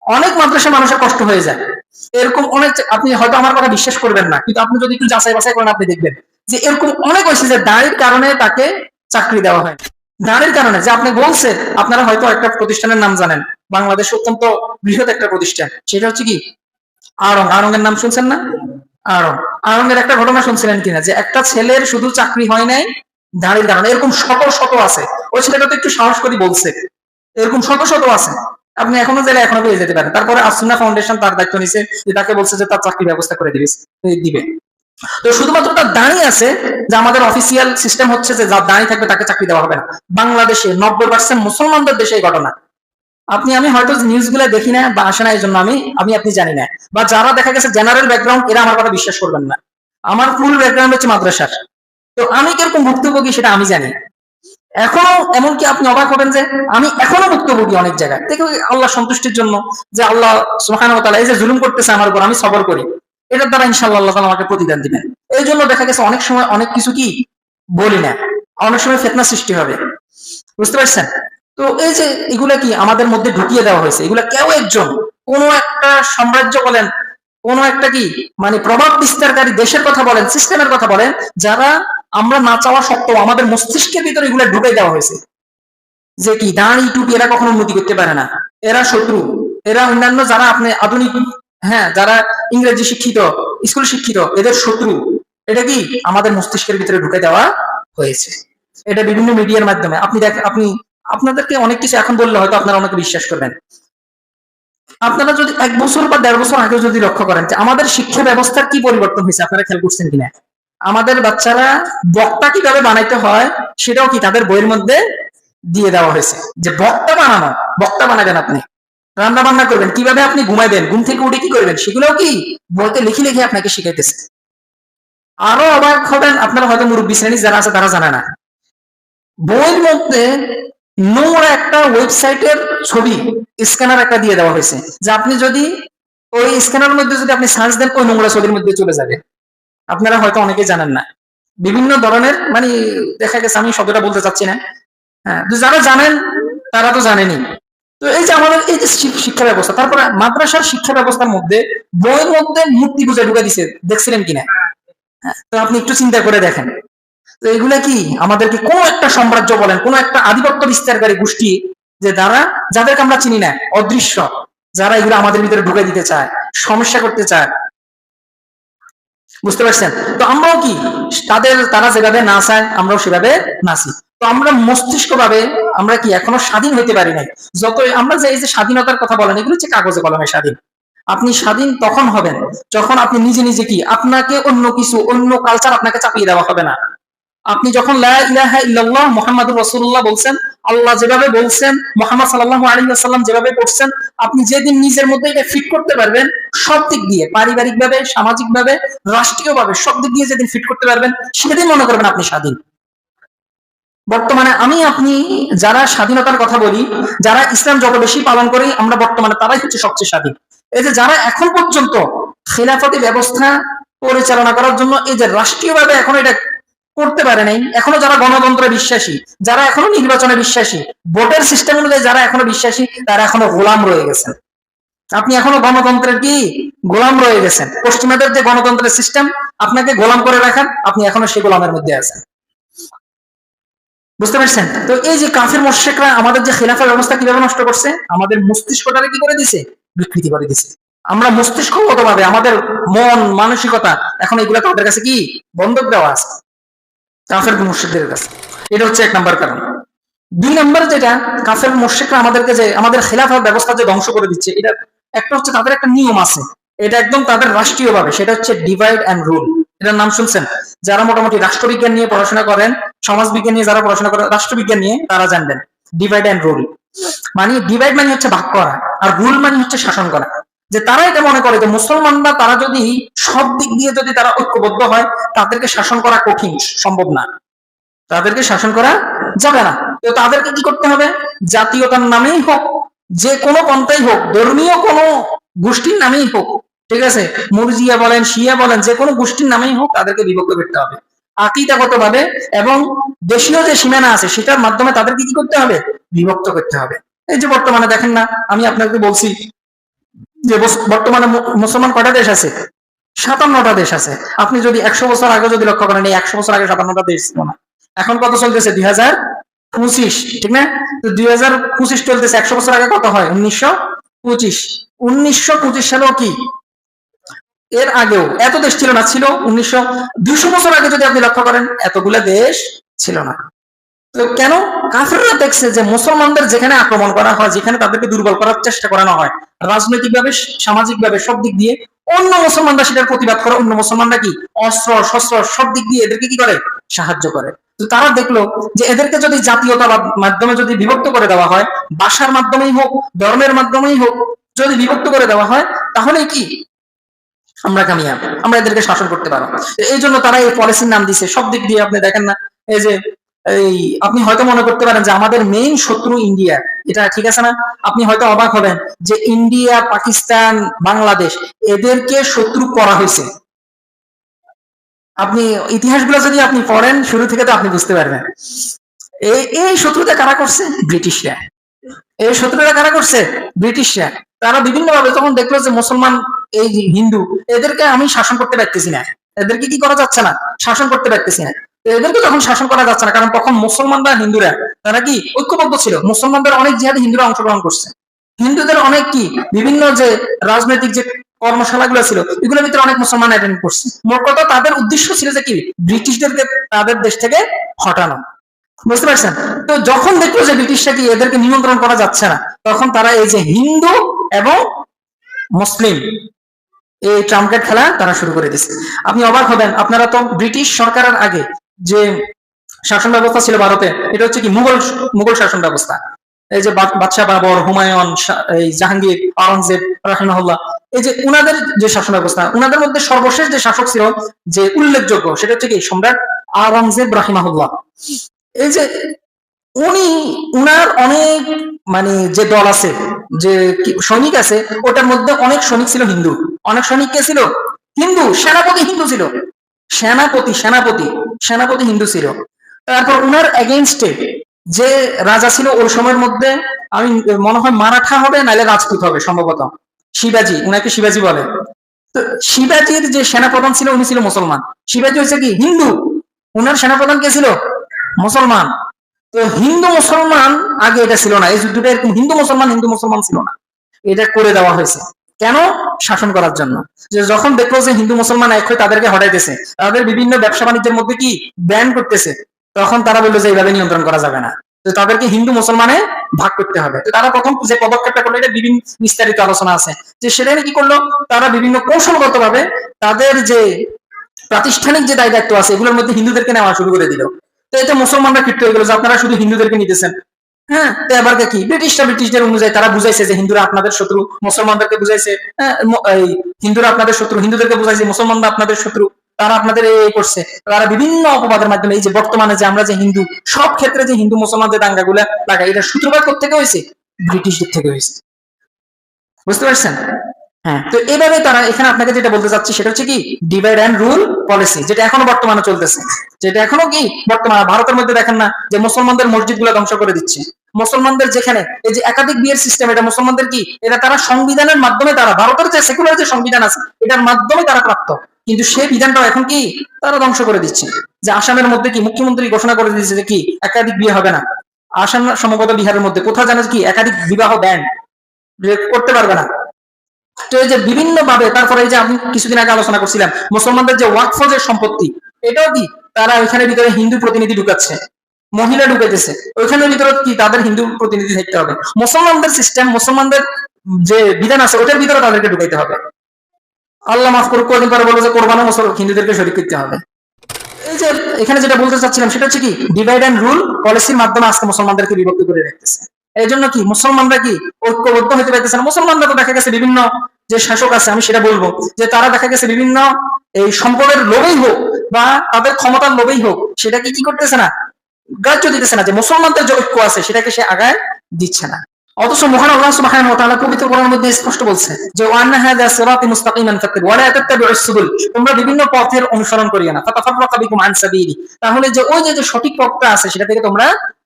অনেক মাদ্রাসা মানুষের কষ্ট হয়ে যায়, এরকম অনেক। আপনি হয়তো আমার কথা বিশ্বাস করবেন না, কিন্তু আপনি যদি একটু যাচাই বাছাই করেন আপনি দেখবেন যে এরকম অনেক হয়েছে যে দাঁড়ির কারণে তাকে চাকরি দেওয়া হয়, দাঁড়ির কারণে। যে আপনি বলছে, আপনারা হয়তো একটা প্রতিষ্ঠানের নাম জানেন, বাংলাদেশ অত্যন্ত বৃহৎ একটা প্রতিষ্ঠান, সেটা হচ্ছে কি আড়ং এর নাম শুনছেন না? আড়ং এর একটা ঘটনা শুনছিলেন কিনা, যে একটা ছেলের শুধু চাকরি হয় নাই দাঁড়ির কারণে, এরকম শত শত আছে। ওই ছেলেটা তো একটু সাহস করে বলছে, এরকম শত শত আছে, আপনি এখনো চাইলে এখনো পেয়ে যেতে পারেন। তারপরে আসুন্না ফাউন্ডেশন তার দায়িত্ব নিছে, যে তাকে বলছে যে তার চাকরি ব্যবস্থা করে দিবে। তো শুধুমাত্র তার দাঁড়িয়ে আছে, যে আমাদের অফিসিয়াল সিস্টেম হচ্ছে যে যার দাঁড়িয়ে থাকবে তাকে চাকরি দেওয়া হবে না। বাংলাদেশে 90% মুসলমানদের দেশে এই ঘটনা। আমি হয়তো নিউজ গুলা দেখি না বা আসে না, এই জন্য আপনি জানি না, বা যারা দেখা গেছে জেনারেল ব্যাকগ্রাউন্ড, এরা আমার কথা বিশ্বাস করবেন না। আমার ফুল ব্যাকগ্রাউন্ড হচ্ছে মাদ্রাসার। তো আমি কিরকম ভুক্তভোগী সেটা আমি জানি। এখনো এমনকি আপনি অবাক হবেন যে আমি এখনো ভুক্তভোগী অনেক জায়গায় থেকে, আল্লাহ সন্তুষ্টির জন্য, যে আল্লাহ সুবহানাহু ওয়া তাআলা এই যে জুলুম করতেছে আমার উপর, আমি সবর করি, এটার দ্বারা ইনশাআল্লাহ আল্লাহ তাআলা আমাকে প্রতিদান দিবেন। এই জন্য দেখা গেছে অনেক সময় অনেক কিছু কি বলি না, অনেক সময় ফিতনা সৃষ্টি হবে, বুঝতে পারছেন? তো এই যে এগুলা কি আমাদের মধ্যে ঢুকিয়ে দেওয়া হয়েছে, এগুলা কেউ একজন, কোন একটা সাম্রাজ্য বলেন, কোন একটা কি মানে প্রভাব বিস্তারকারী দেশের কথা বলেন, সিস্টেমের কথা বলেন, যারা আমরা না চাওয়া সত্ত্বেও আমাদের মস্তিষ্কের ভিতরে এগুলা ঢুকে দেওয়া হয়েছে, যে কি দাঁড়ি টুপি এরা কখনো উন্নতি করতে পারে না, এরা শত্রু, এরা অন্যান্য যারা আপনি আধুনিক, হ্যাঁ, যারা ইংরেজি শিক্ষিত, স্কুল শিক্ষিত, এদের শত্রু। এটা কি আমাদের মস্তিষ্কের ভিতরে ঢুকে দেওয়া হয়েছে, এটা বিভিন্ন মিডিয়ার মাধ্যমে। আপনাদেরকে অনেক কিছু এখন বললে হয়তো আপনারা অনেকে বিশ্বাস করবেন। আপনারা যদি 1 বছর বা 1.5 বছর আগে যদি লক্ষ্য করেন যে আমাদের শিক্ষা ব্যবস্থার কি পরিবর্তন হয়েছে, আপনারা খেয়াল করছেন কিনা? আমাদের বাচ্চারা বক্তা কিভাবে বানাইতে হয় সেটাও কি তাদের বইয়ের মধ্যে দিয়ে দেওয়া হয়েছে, যে বক্তা বানাবেন আপনি, রান্না বান্না করবেন, কিভাবে আপনি ঘুমাইবেন, ঘুম থেকে উঠে কি করবেন, সেগুলোও কি বইতে লিখে লিখে আপনাকে শিখাইতেছে। আরো অবাক হবেন, আপনারা হয়তো মুরব্বী শ্রেণী যারা আছে তারা জানে না, বইয়ের মধ্যে নোংরা একটা ওয়েবসাইটের ছবি স্ক্যানার একটা দিয়ে দেওয়া হয়েছে, যে আপনি যদি ওই স্ক্যানার মধ্যে যদি আপনি সার্চ দেন, ওই নোংরা ছবির মধ্যে চলে যাবে। আপনারা হয়তো অনেকে জানেন না, বিভিন্ন ধরনের মানে দেখা গেছে, আমি শব্দটা বলতে চাচ্ছি না, হ্যাঁ, যারা জানেন তারা তো জানেনই। তো এই যে আমাদের এই যে শিক্ষা ব্যবস্থা, তারপরে মাদ্রাসার শিক্ষা ব্যবস্থার মধ্যে বইয়ের মধ্যে মূর্তি পূজা ঢুকে দিছে, দেখছিলেন কিনা? তো আপনি একটু চিন্তা করে দেখেন, তো এগুলা কি আমাদেরকে কোন একটা সাম্রাজ্য বলেন, কোন একটা আধিপত্য বিস্তারকারী গোষ্ঠী, যে যাদেরকে আমরা চিনি না, অদৃশ্য, যারা এগুলো আমাদের ভিতরে ঢুকে দিতে চায়, সমস্যা করতে চায়। বুঝতে পারছেন? তো আমরাও কি তারা যেভাবে নাচায় আমরাও সেভাবে নাচি। তো আমরা মস্তিষ্ক ভাবে আমরা কি এখনো স্বাধীন হইতে পারি নাই। যতই আমরা যে এই যে স্বাধীনতার কথা বলেন, এগুলো হচ্ছে কাগজে কলমে স্বাধীন। আপনি স্বাধীন তখন হবেন যখন আপনি নিজে নিজে কি আপনাকে অন্য কিছু, অন্য কালচার আপনাকে চাপিয়ে দেওয়া হবে না। আপনি যখন লা ইলাহা ইল্লাল্লাহ মুহাম্মাদুর রাসূলুল্লাহ বলছেন, আল্লাহ যেভাবে বলছেন, মুহাম্মদ সাল্লাল্লাহু আলাইহি ওয়াসাল্লাম যেভাবে করছেন, আপনি যেদিন নিজের মধ্যে এটা ফিট করতে পারবেন, সব দিক দিয়ে, পারিবারিক ভাবে, সামাজিক ভাবে, রাষ্ট্রীয় ভাবে, সব দিক দিয়ে যেদিন ফিট করতে পারবেন, সেদিন মনে করবেন আপনি স্বাধীন। বর্তমানে আপনি যারা স্বাধীনতার কথা বলি, যারা ইসলাম যত বেশি পালন করি আমরা বর্তমানে, তারাই হচ্ছে সবচেয়ে স্বাধীন। এই যে যারা এখন পর্যন্ত খিলাফতি ব্যবস্থা পরিচালনা করার জন্য এই যে রাষ্ট্রীয়ভাবে এখনো এটা করতে পারে নাই, এখনো যারা গণতন্ত্রে বিশ্বাসী, যারা এখনো নির্বাচনে বিশ্বাসী, ভোটের সিস্টেম অনুযায়ী যারা এখনো বিশ্বাসী, তারা এখনো গোলাম রয়ে গেছেন। আপনি এখনো গণতন্ত্রের কি গোলাম রয়ে গেছেন। পশ্চিমাদের যে গণতন্ত্রের সিস্টেম আপনাকে গোলাম করে রাখার, আপনি এখনো সে গোলামের মধ্যে আছেন। বুঝতে পারছেন? তো এই যে কাফির মুশরিকরা আমাদের যে খিলাফা ব্যবস্থা কিভাবে নষ্ট করছে, আমাদের মস্তিষ্কটারে কি করে দিছে, বিকৃতি করে দিছে। আমরা মস্তিষ্কগত ভাবে আমাদের মন মানসিকতা এখন এগুলা তাদের কাছে কি বন্ধক দেওয়া আছে, কাফের মুশরিকদের কাছে। এটা হচ্ছে এক নাম্বার কারণ। দুই নাম্বার যেটা, কাফের মুশরিকরা আমাদেরকে যে আমাদের খিলাফা ব্যবস্থা যে ধ্বংস করে দিচ্ছে, এটা একটা হচ্ছে তাদের একটা নিয়ম আছে, এটা একদম তাদের রাষ্ট্রীয় ভাবে, সেটা হচ্ছে ডিভাইড অ্যান্ড রুল। এটার নাম শুনছেন? যারা মোটামুটি রাষ্ট্রবিজ্ঞান নিয়ে পড়াশোনা করেন, সমাজ বিজ্ঞান নিয়ে যারা পড়াশোনা করেন, রাষ্ট্রবিজ্ঞান নিয়ে, তারা জানবেন ডিভাইড অ্যান্ড রুল মানে, ডিভাইড মানে হচ্ছে ভাগ করা, আর রুল মানে হচ্ছে শাসন করা। যে তারা এটা মনে করে যে মুসলমানরা তারা যদি সব দিক দিয়ে যদি তারা ঐক্যবদ্ধ হয়, তাদেরকে শাসন করা কঠিন, সম্ভব না, তাদেরকে শাসন করা যাবে না। তো তাদেরকে কি করতে হবে, জাতীয়তার নামেই হোক, যে কোনো পন্থাই হোক, ধর্মীয় কোনো গোষ্ঠীর নামেই হোক, ঠিক আছে, মুরজিয়া বলেন, শিয়া বলেন, যে কোনো গোষ্ঠীর নামেই হোক, তাদেরকে বিভক্ত করতে হবে আকীদাগত ভাবে, এবং দেশীয় যে সীমানা আছে সেটার মাধ্যমে তাদেরকে কি করতে হবে, বিভক্ত করতে হবে। এই যে বর্তমানে দেখেন না, আমি আপনাকে বলছি যে বর্তমানে মুসলমান কয়টা দেশ আছে, 57টা দেশ আছে। আপনি যদি 100 বছর আগে যদি লক্ষ্য করেন, এই 100 বছর আগে 57টা দেশ ছিল না। এখন কত চলতেছে, 2025, ঠিক না? তো 2025 চলতেছে, 100 বছর আগে কত হয়, 1925। 1925 সালেও কি, এর আগেও এত দেশ ছিল না, ছিল 200 বছর আগে যদি আপনি লক্ষ্য করেন, এতগুলা দেশ ছিল না। তো কেন, কাফেররা দেখছে যে মুসলমানদের যেখানে আক্রমণ করা হয়, যেখানে তাদেরকে দুর্বল করার চেষ্টা করানো হয়, রাজনৈতিক ভাবে, সামাজিক ভাবে, সব দিক দিয়ে, অন্য মুসলমানরা সেটার প্রতিবাদ করে, অন্য মুসলমানরা কি অস্ত্র শস্ত্র সব দিক দিয়ে এদেরকে কি করে, সাহায্য করে। তো তারা দেখলো যে এদেরকে যদি জাতীয়তার মাধ্যমে যদি বিভক্ত করে দেওয়া হয়, ভাষার মাধ্যমেই হোক, ধর্মের মাধ্যমেই হোক, যদি বিভক্ত করে দেওয়া হয়, তাহলে কি আমরা কামিয়াব, আমরা এদেরকে শাসন করতে পারবো। এই জন্য তারা এই পলিসির নাম দিছে। সব দিক দিয়ে আপনি দেখেন না, এই যে আপনি হয়তো মনে করতে পারেন যে আমাদের মেইন শত্রু ইন্ডিয়া, এটা ঠিক আছে না? আপনি হয়তো অবাক হবেন যে ইন্ডিয়া, পাকিস্তান, বাংলাদেশ, এদেরকে শত্রু করা হয়েছে। আপনি ইতিহাসগুলো যদি আপনি পড়েন শুরু থেকে, তো আপনি বুঝতে পারবেন এই শত্রুতা কারা করছে, ব্রিটিশরা। এই শত্রুতা কারা করছে, ব্রিটিশরা। তারা বিভিন্ন ভাবে যখন দেখলো যে মুসলমান, এই হিন্দু, এদেরকে আমি শাসন করতে পারতেছি না, এদেরকে কি করা যাচ্ছে না, শাসন করতে পারতেছি না, এদেরকে যখন শাসন করা যাচ্ছে না, কারণ তখন মুসলমানরা, হিন্দুরা, তারা কি ঐক্যবদ্ধ ছিল। মুসলমানদের অনেক জিহাদে হিন্দুরা অংশগ্রহণ করছে, হিন্দুদের অনেক কি বিভিন্ন যে রাজনৈতিক যে কর্মশালা গুলো ছিল, এগুলোর ভিতরে অনেক মুসলমান অ্যাটেন্ড করছে। মোট কথা তাদের উদ্দেশ্য ছিল যে কি, ব্রিটিশদেরকে তাদের দেশ থেকে হটানো। বুঝতে পারছেন? তো যখন দেখলো যে ব্রিটিশরা কি এদেরকে নিয়ন্ত্রণ করা যাচ্ছে না, তখন তারা এই যে হিন্দু এবং মুসলিম, এই ট্রাম্পেট খেলা তারা শুরু করে দিচ্ছে। আপনি অবাক হবেন, আপনারা তো ব্রিটিশ সরকারের আগে যে শাসন ব্যবস্থা ছিল ভারতে, এটা হচ্ছে কি মুঘল শাসন ব্যবস্থা। এই যে বাদশাহ বাবর, হুমায়ুন, এই জাহাঙ্গীর, আওরঙ্গজেব রাহিমাহুল্লাহ, এই যে উনাদের যে শাসন ব্যবস্থা, উনাদের মধ্যে সর্বশেষ যে শাসক ছিল যে উল্লেখযোগ্য, সেটা হচ্ছে কি সম্রাট আওরঙ্গজেব রাহিমাহুল্লাহ। এই যে উনার অনেক মানে যে দল আছে, যে সৈনিক আছে, ওটার মধ্যে অনেক সৈনিক ছিল হিন্দু। অনেক সৈনিক কে ছিল, হিন্দু। সেনাপতি হিন্দু ছিল, সেনাপতি হিন্দু ছিল। তারপর উনার এগেইনস্টে যে রাজা ছিল ওই সময়ের মধ্যে, আমি মনে হয় মারাঠা হবে নাহলে রাজপুত হবে সম্ভবত, শিবাজি, উনাকে শিবাজি বলে। তো শিবাজির যে সেনাপ্রধান ছিল উনি ছিল মুসলমান, শিবাজি হয়েছে কি হিন্দু, উনার সেনাপ্রধান কে ছিল মুসলমান। তো হিন্দু মুসলমান আগে এটা ছিল না, এই যুদ্ধটা এরকম হিন্দু মুসলমান ছিল না, এটা করে দেওয়া হয়েছে কেন? শাসন করার জন্য। যে যখন দেখলো যে হিন্দু মুসলমান এক হয়ে তাদেরকে হটাইতেছে, তাদের বিভিন্ন ব্যবসা বাণিজ্যের মধ্যে কি ব্যান করতেছে, তখন তারা বললো যে এইভাবে নিয়ন্ত্রণ করা যাবে না, তো তাদেরকে হিন্দু মুসলমানে ভাগ করতে হবে। তো তারা প্রথম যে পদক্ষেপটা করলো, এটা বিভিন্ন বিস্তারিত আলোচনা আছে, যে সেটা কি করলো, তারা বিভিন্ন কৌশলগত ভাবে তাদের যে প্রাতিষ্ঠানিক যে দায় দায়িত্ব আছে এগুলোর মধ্যে হিন্দুদেরকে নেওয়া শুরু করে দিল। তো এতে মুসলমানরা ক্ষিপ্ত হয়ে গেল যে আপনারা শুধু হিন্দুদেরকে নিতেছেন। হ্যাঁ, তো এবার কি ব্রিটিশদের অনুযায়ী তারা বুঝাইছে যে হিন্দুরা আপনাদের শত্রু, মুসলমানদেরকে বুঝাইছে এই হিন্দুরা আপনাদের শত্রু, হিন্দুদেরকে বুঝাইছে মুসলমানরা আপনাদের শত্রু, তারা আপনাদের এই করছে। তারা বিভিন্ন অপবাদের মাধ্যমে এই যে বর্তমানে যে আমরা যে হিন্দু, সব ক্ষেত্রে যে হিন্দু মুসলমানদের দাঙ্গাগুলা লাগাই, এটা সূত্রপাত থেকে হয়েছে ব্রিটিশদের থেকে হয়েছে। বুঝতে পারছেন? হ্যাঁ, তো এভাবে তারা এখানে আপনাকে যেটা বলতে চাচ্ছি সেটা হচ্ছে কি ডিভাইড অ্যান্ড রুল পলিসি, যেটা এখনো বর্তমানে চলতেছে, যেটা এখনো কি বর্তমানে ভারতের মধ্যে দেখেন না যে মুসলমানদের মসজিদ গুলো ধ্বংস করে দিচ্ছে, মুসলমানদের যেখানে এই যে একাধিক বিয়ের সিস্টেম, এটা মুসলমানদের কি এটা তারা সংবিধানের মাধ্যমে, তারা ভারতের যে সেকুলার যে সংবিধান আছে এটার মাধ্যমে তারা প্রাপ্ত, কিন্তু সেই বিধানটাও এখন কি তারা ধ্বংস করে দিচ্ছে। যে আসামের মধ্যে কি মুখ্যমন্ত্রী ঘোষণা করে দিয়েছে যে কি একাধিক বিয়ে হবে না, আসাম সম্ভবত বিহারের মধ্যে কোথাও জানেন কি একাধিক বিবাহ ব্যান করতে পারবে না। তো এই যে বিভিন্ন ভাবে, তারপরে এই যে আমি কিছুদিন আগে আলোচনা করছিলাম মুসলমানদের যে ওয়াকফ যে সম্পত্তি, এটাও কি তারা ওইখানে ভিতরে হিন্দু প্রতিনিধি ঢুকাচ্ছে, মহিলা ঢুকাইতেছে, ওইখানের ভিতরে কি তাদের হিন্দু প্রতিনিধি থাকতে হবে, মুসলমানদের সিস্টেম মুসলমানদের যে বিধান আছে ওটার ভিতরে তাদেরকে ঢুকাইতে হবে। আল্লাহ মাফ করুক, কদিন পরে বলবো যে কোরবানও হিন্দুদেরকে শরীক করতে হবে। এই যে এখানে যেটা বলতে চাচ্ছিলাম সেটা হচ্ছে কি ডিভাইড অ্যান্ড রুল পলিসির মাধ্যমে আজকে মুসলমানদেরকে বিভক্ত করে রাখতেছে। এই জন্য কি মুসলমানরা কি ঐক্যবদ্ধ হতে পারতেছে না। মুসলমানরা তো দেখা গেছে বিভিন্ন যে শাসক আছে, আমি সেটা বলবো যে তারা দেখা গেছে বিভিন্ন এই সম্পদের লোভেই হোক বা তাদের ক্ষমতার লোভেই হোক, সেটাকে কি করতেছে না, গ্রাহ্য দিতেছে না, যে মুসলমানদের যে ঐক্য আছে সেটাকে সে আগায় দিচ্ছে না। অথচ মহান আল্লাহ সুবহানাহু ওয়া তাআলা পবিত্র কোরআনের মধ্যে স্পষ্ট বলছে যে ওয়ান্না হাযা সিরাতি মুস্তাকিমান ফাত্তাবিউ ওয়া লা তাত্তাবিউস সুবুল, তোমরা বিভিন্ন পথের অনুসরণ করিও না, ফাতাফাররাকা বিকুম আন সাবিলি, তাহলে যে ওই যে সঠিক পথটা আছে সেটা থেকে তোমরা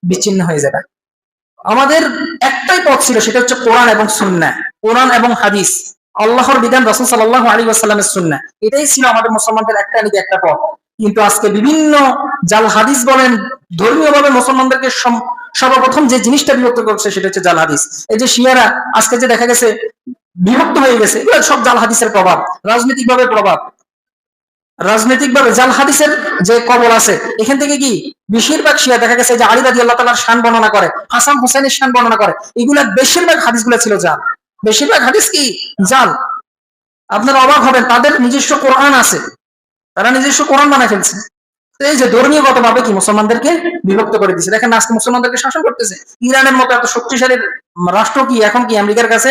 বিচ্ছিন্ন হয়ে যাবে। আমাদের একটাই পথ ছিল, সেটা হচ্ছে কোরআন এবং সুন্নাহ, কোরআন এবং হাদিস, আল্লাহর বিধান, রাসূল সাল্লাল্লাহু আলাইহি ওয়াসাল্লামের সুন্নাহ, এটাই ছিল আমাদের মুসলমানদের একটা পথ। কিন্তু আজকে বিভিন্ন জাল হাদিস বলেন, ধর্মীয় ভাবে মুসলমানদেরকে সর্বপ্রথম যে জিনিসটা বিভক্ত করছে সেটা হচ্ছে জাল হাদিস। এই যে শিয়ারা আজকে যে দেখা গেছে বিভক্ত হয়ে গেছে, এগুলো সব জাল হাদিসের প্রভাব, রাজনৈতিকভাবে জাল হাদিসের যে কবল আছে। এখান থেকে কি বেশিরভাগ শিয়া দেখা গেছে যে আলী রাদিয়াল্লাহু তাআলার শান বর্ণনা করে, হাসান হোসেনের শান বর্ণনা করে, এগুলা বেশিরভাগ হাদিসগুলো ছিল জাল, বেশিরভাগ হাদিস কি জাল। আপনারা অবাক হবেন, তাদের নিজস্ব কোরআন আছে, তারা নিজস্ব কোরআন বানায় ফেলছে। এই যে ধর্মীয়গত ভাবে কি মুসলমানদেরকে বিভক্ত করে দিচ্ছে। দেখেন আজকে মুসলমানদেরকে শাসন করতেছে ইরানের মতো এত শক্তিশালী রাষ্ট্র, কি এখন কি আমেরিকার কাছে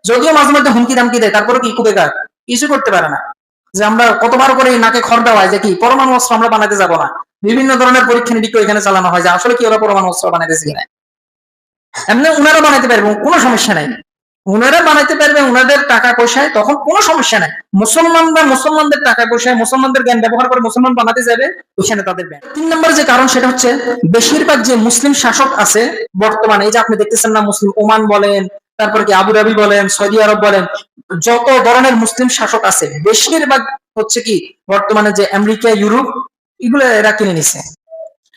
যদিও মাঝে মধ্যে হুমকি দামকি দেয়, তারপরে কি কুবেকার কিছু করতে পারে না। যে আমরা কতবার করে নাকে খড় দেওয়া হয় যে কি পরমাণু অস্ত্র আমরা বানাতে যাবো না, বিভিন্ন ধরনের পরীক্ষা নিরীক্ষা এখানে চালানো হয় যে আসলে কি ওরা পরমাণু অস্ত্র বানাইতেছে কিনা। এমনি উনারা বানাইতে পারবে, কোনো সমস্যা নাই, উনারা বানাইতে পারবে উনাদের টাকা পয়সায়, তখন কোনো সমস্যা নাই। মুসলমানরা মুসলমানদের টাকা পয়সায় মুসলমানদের জ্ঞান ব্যবহার করে মুসলমান বানাতে যাবে, ওইখানে তাদের ব্যান। 3 নম্বর যে কারণ সেটা হচ্ছে বেশিরভাগ যে মুসলিম শাসক আছে বর্তমানে, এই যে আপনি দেখতেছেন না মুসলিম ওমান বলেন, তারপর কি আবু ধাবি বলেন, সৌদি আরব বলেন, যত ধরনের মুসলিম শাসক আছে বেশিরভাগ হচ্ছে কি বর্তমানে যে আমেরিকা ইউরোপ এগুলো এরা কিনে নিছে।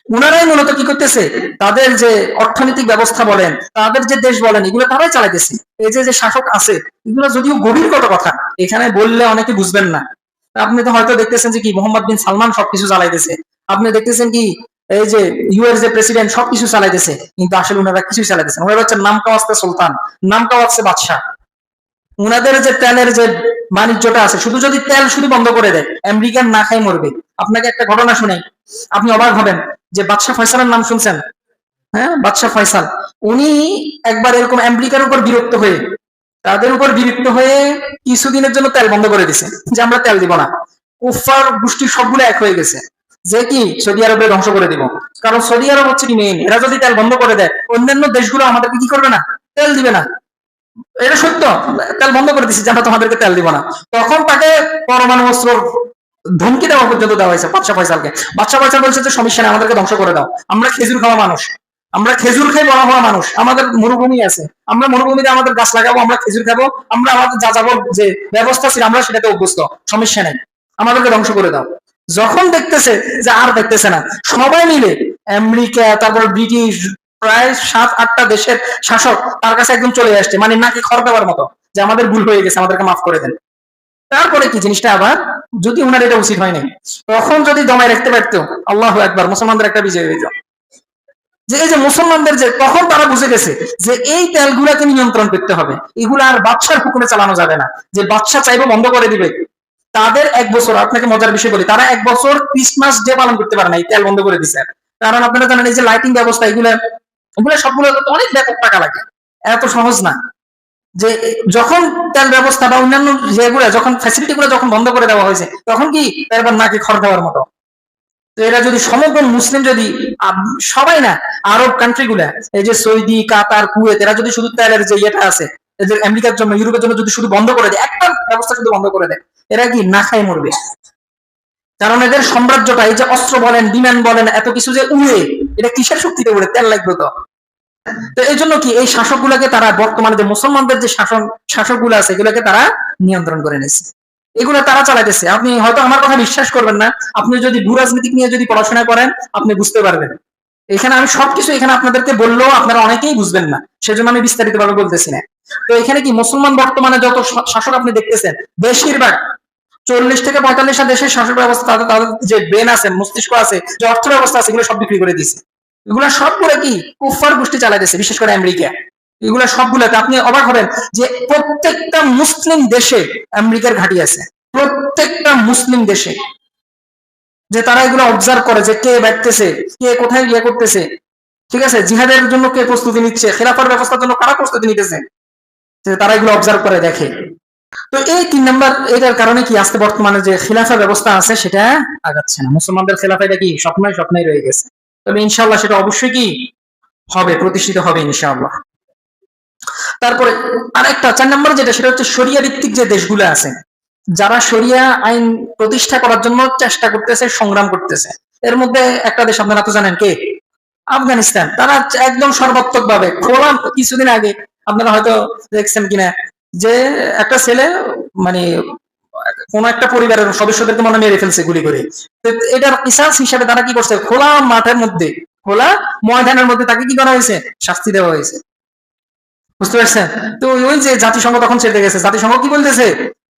উনারাই মূলত কি করতেছে, তাদের যে অর্থনৈতিক ব্যবস্থা বলেন, তাদের যে দেশ বলেন, এগুলো তারাই চালাইতেছে। এই যে শাসক আছে এগুলো যদিও গভীরগত কথা, এখানে বললে অনেকে বুঝবেন না। আপনি তো হয়তো দেখতেছেন যে কি মোহাম্মদ বিন সালমান সবকিছু চালাইতেছে, আপনি দেখতেছেন কি এই যে ইউএস যে প্রেসিডেন্ট সবকিছু চালাইতেছে, কিন্তু আসলে উনারা কিছুই চালাইতেছে না। ওনারা হচ্ছে নাম কাওয়াস্তে সুলতান, নাম কাওয়াস্তে বাদশাহ। উনাদের যে তেলের যে বাণিজ্যটা আছে, শুধু যদি তেল শুধু বন্ধ করে দেয় আমেরিকান না খাই মরবে। আপনাকে একটা ঘটনা শুনাই, আপনি অবাক হবেন যে বাদশাহ ফয়সালের নাম শুনছেন? হ্যাঁ, বাদশাহ ফয়সাল, উনি একবার এরকম আমেরিকার উপর বিরক্ত হয়ে, তাদের উপর বিরক্ত হয়ে কিছুদিনের জন্য তেল বন্ধ করে দিছে, যে আমরা তেল দিব না। কুফার গোষ্ঠী সবগুলো এক হয়ে গেছে যে কি সৌদি আরবে ধ্বংস করে দিব, কারণ সৌদি আরব হচ্ছে কি মেইন, এরা যদি তেল বন্ধ করে দেয় অন্যান্য দেশগুলো আমাদেরকে কি করবে না, তেল দিবে না। এটা সত্য, তেল বন্ধ করে দিচ্ছে যে আমরা তোমাদেরকে তেল দিব না। তখন তাকে পরমাণু অস্ত্র ধমকি দেওয়া পর্যন্ত দেওয়া হয়েছে বাদশাহ ফয়সালকে। বাদশাহ ফয়সাল বলছে যে সমস্যা নেই, আমাদেরকে ধ্বংস করে দাও, আমরা খেজুর খাওয়া মানুষ, আমরা খেজুর খাই বড় হওয়া মানুষ, আমাদের মরুভূমি আছে, আমরা মরুভূমিতে আমাদের গাছ লাগাবো, আমরা খেজুর খাবো, আমরা আমাদের যা যাবো যে ব্যবস্থা ছিল আমরা সেটাতে অভ্যস্ত, সমস্যা নেই, আমাদেরকে ধ্বংস করে দাও। যখন দেখতেছে যে আর দেখতেছে না, সবাই মিলে আমেরিকা, তারপর ব্রিটিশ, প্রায় 7-8টা দেশের শাসক তার কাছে একদম চলে আসছে, মানে নাকি খড় দেওয়ার মতো, যে আমাদের ভুল হয়ে গেছে, আমাদেরকে মাফ করে দেন। তারপরে কি জিনিসটা আবার, যদি উনার এটা উচিত হয়নি, তখন যদি দমায় রাখতে পারতো, আল্লাহু আকবার, মুসলমানদের একটা বিজয় হইতো। যে এই যে মুসলমানদের যে তখন তারা বুঝে গেছে যে এই তেলগুলাকে নিয়ন্ত্রণ করতে হবে, এগুলো আর বাদশার হুকুমে চালানো যাবে না, যে বাদশা চাইবে বন্ধ করে দিবে। তাদের 1 বছর, আপনাকে মজার বিষয় বলি, তারা 1 বছর ক্রিসমাস ডে পালন করতে পারে না, এই তেল বন্ধ করে দিছে। কারণ আপনারা জানেন এই যে লাইটিং ব্যবস্থা, এগুলো সবগুলো অনেক ব্যাপক টাকা লাগে, এত সহজ না। যে যখন তেল ব্যবস্থা বা অন্যান্য যেগুলো যখন ফ্যাসিলিটি গুলো যখন বন্ধ করে দেওয়া হয়েছে, তখন কি এবার নাকি খড় দেওয়ার মতো। তো এরা যদি সমগ্র মুসলিম, যদি সবাই না, আরব কান্ট্রি গুলা, এই যে সৌদি, কাতার, কুয়েত, এরা যদি শুধু তেলের যে ইয়েটা আছে, এই যে আমেরিকার জন্য, ইউরোপের জন্য যদি শুধু বন্ধ করে দেয়, একটা ব্যবস্থা শুধু বন্ধ করে দেয়, এরা কি না খায় মরবে। কারণ এদের সাম্রাজ্যটা, এই যে অস্ত্র বলেন, বিমান বলেন, এত কিছু যে উড়ে, এটা কিসের শক্তিতে উড়ে, তেল লাগবে তো। তো এই জন্য কি এই শাসকগুলাকে তারা, বর্তমানে যে মুসলমানদের যে শাসকগুলো আছে, এগুলোকে তারা নিয়ন্ত্রণ করে নিয়েছে, এগুলো তারা চালাইতেছে। আপনি হয়তো আমার কথা বিশ্বাস করবেন না, আপনি যদি ভূ রাজনীতি নিয়ে যদি পড়াশোনা করেন, আপনি বুঝতে পারবেন। এখানে আমি সবকিছু এখানে আপনাদেরকে বললেও আপনারা অনেকেই বুঝবেন না, সেজন্য আমি বিস্তারিত ভাবে বলতেছি না। তো এখানে কি মুসলমান বর্তমানে যত শাসক আপনি দেখতেছেন, বেশিরভাগ 40 থেকে 45টা দেশের শাসক ব্যবস্থা, তাদের যে ব্রেন আছে, মস্তিষ্ক আছে, যে অর্থ ব্যবস্থা আছে, এগুলো সব বিক্রি করে দিছে। এগুলা সবগুলো কি কুফার গোষ্ঠী চালাইতেছে, বিশেষ করে আমেরিকা। এগুলা সবগুলোতে আপনি অবাক হবেন যে প্রত্যেকটা মুসলিম দেশে আমেরিকার ঘাঁটি আছে, প্রত্যেকটা মুসলিম দেশে। যে তারা এগুলো অবজার্ভ করে, যে কে ব্যক্তেছে, কে কোথায় ইয়ে করতেছে, ঠিক আছে, জিহাদের জন্য কে প্রস্তুতি নিচ্ছে, খেলাফার ব্যবস্থার জন্য কারা প্রস্তুতি নিতেছে, তারা এগুলো অবজার্ভ করে দেখে। তো এই 3 নম্বর, এটার কারণে কি আজকে বর্তমানে যে খিলাফা ব্যবস্থা আছে সেটা আগাচ্ছে না, মুসলমানদের খেলাফা, এটা কি স্বপ্নই রয়ে গেছে। তবে ইনশাআল্লাহ সেটা অবশ্যই কি হবে, প্রতিষ্ঠিত হবে ইনশাআল্লাহ। তারপরে আরেকটা 4 নম্বর যেটা, সেটা হচ্ছে শরিয়া ভিত্তিক যে দেশগুলো আছে, যারা শরিয়া আইন প্রতিষ্ঠা করার জন্য চেষ্টা করতেছে, সংগ্রাম করতেছে। এর মধ্যে একটা দেশ আপনারা তো জানেন, কে? আফগানিস্তান। তারা একদম সর্বাত্মক ভাবে খোলা, কিছুদিন আগে আপনারা হয়তো দেখছেন কিনা, যে একটা ছেলে, মানে কোন একটা পরিবারের সদস্যদেরকে মনে মেরে ফেলছে গুলি করে। এটার কিসাস হিসাবে তারা কি করছে, খোলা মাঠের মধ্যে, খোলা ময়দানের মধ্যে তাকে কি করা হয়েছে, শাস্তি দেওয়া হয়েছে। বুঝতে পারছেন? তো ওই যে জাতিসংঘ তখন ছেড়ে গেছে, জাতিসংঘ কি বলতেছে,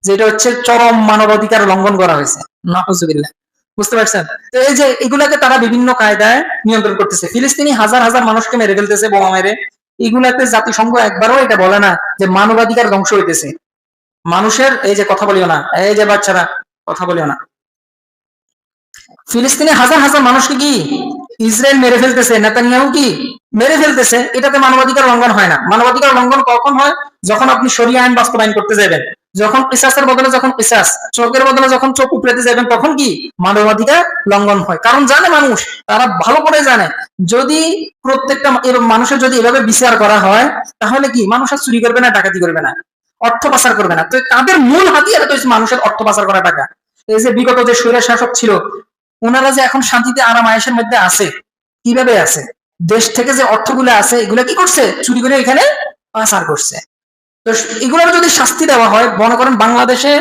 যে এটা হচ্ছে চরম মানবাধিকার লঙ্ঘন করা হয়েছে। নাউজুবিল্লাহ। বুঝতে পারছেন? তো এই যে এগুলাকে তারা বিভিন্ন কায়দায় নিয়ন্ত্রণ করতেছে। ফিলিস্তিনি হাজার হাজার মানুষকে মেরে ফেলতেছে বোমা মেরে, এগুলাতে জাতিসংঘ একবারও এটা বলে না যে মানবাধিকার ধ্বংস হইতেছে। মানুষের, এই যে কথা বলিও না, এই যে বাচ্চারা কথা বলিও না, ফিলিস্তিনে হাজার হাজার মানুষকে কি ইসরায়েল মেরে ফেলতেছে, নেতানিয়াহু কি মেরে ফেলতেছে, এটাতে মানবাধিকার লঙ্ঘন হয় না। মানবাধিকার লঙ্ঘন কখন হয়, যখন আপনি শরিয়া আইন বাস্তবায়ন করতে যাবেন, যখন কিসাসের বদলে যখন কিসাস, চোখের বদলে যখন চোখ উপড়াতে যাবেন, তখন কি মানবাধিকার লঙ্ঘন হয়। কারণ জানে মানুষ, তারা ভালো করে জানে, যদি প্রত্যেকটা মানুষের যদি এভাবে বিচার করা হয়, তাহলে কি মানুষ আর চুরি করবে না, ডাকাতি করবে না, অর্থ পাচার করবে না। তো তাদের মূল হাতিয়ার তো মানুষের অর্থ পাচার করা টাকা। এই যে বিগত যে স্বৈর শাসক ছিল, ওনারা যে এখন শান্তিতে আরাম আয়েশের মধ্যে আছে, কিভাবে আছে, দেশ থেকে যে অর্থগুলো আছে এগুলো কি করছে, চুরি করে এখানে পাচার করছে। তো এগুলোর যদি শাস্তি দেওয়া হয়, মনে করেন বাংলাদেশে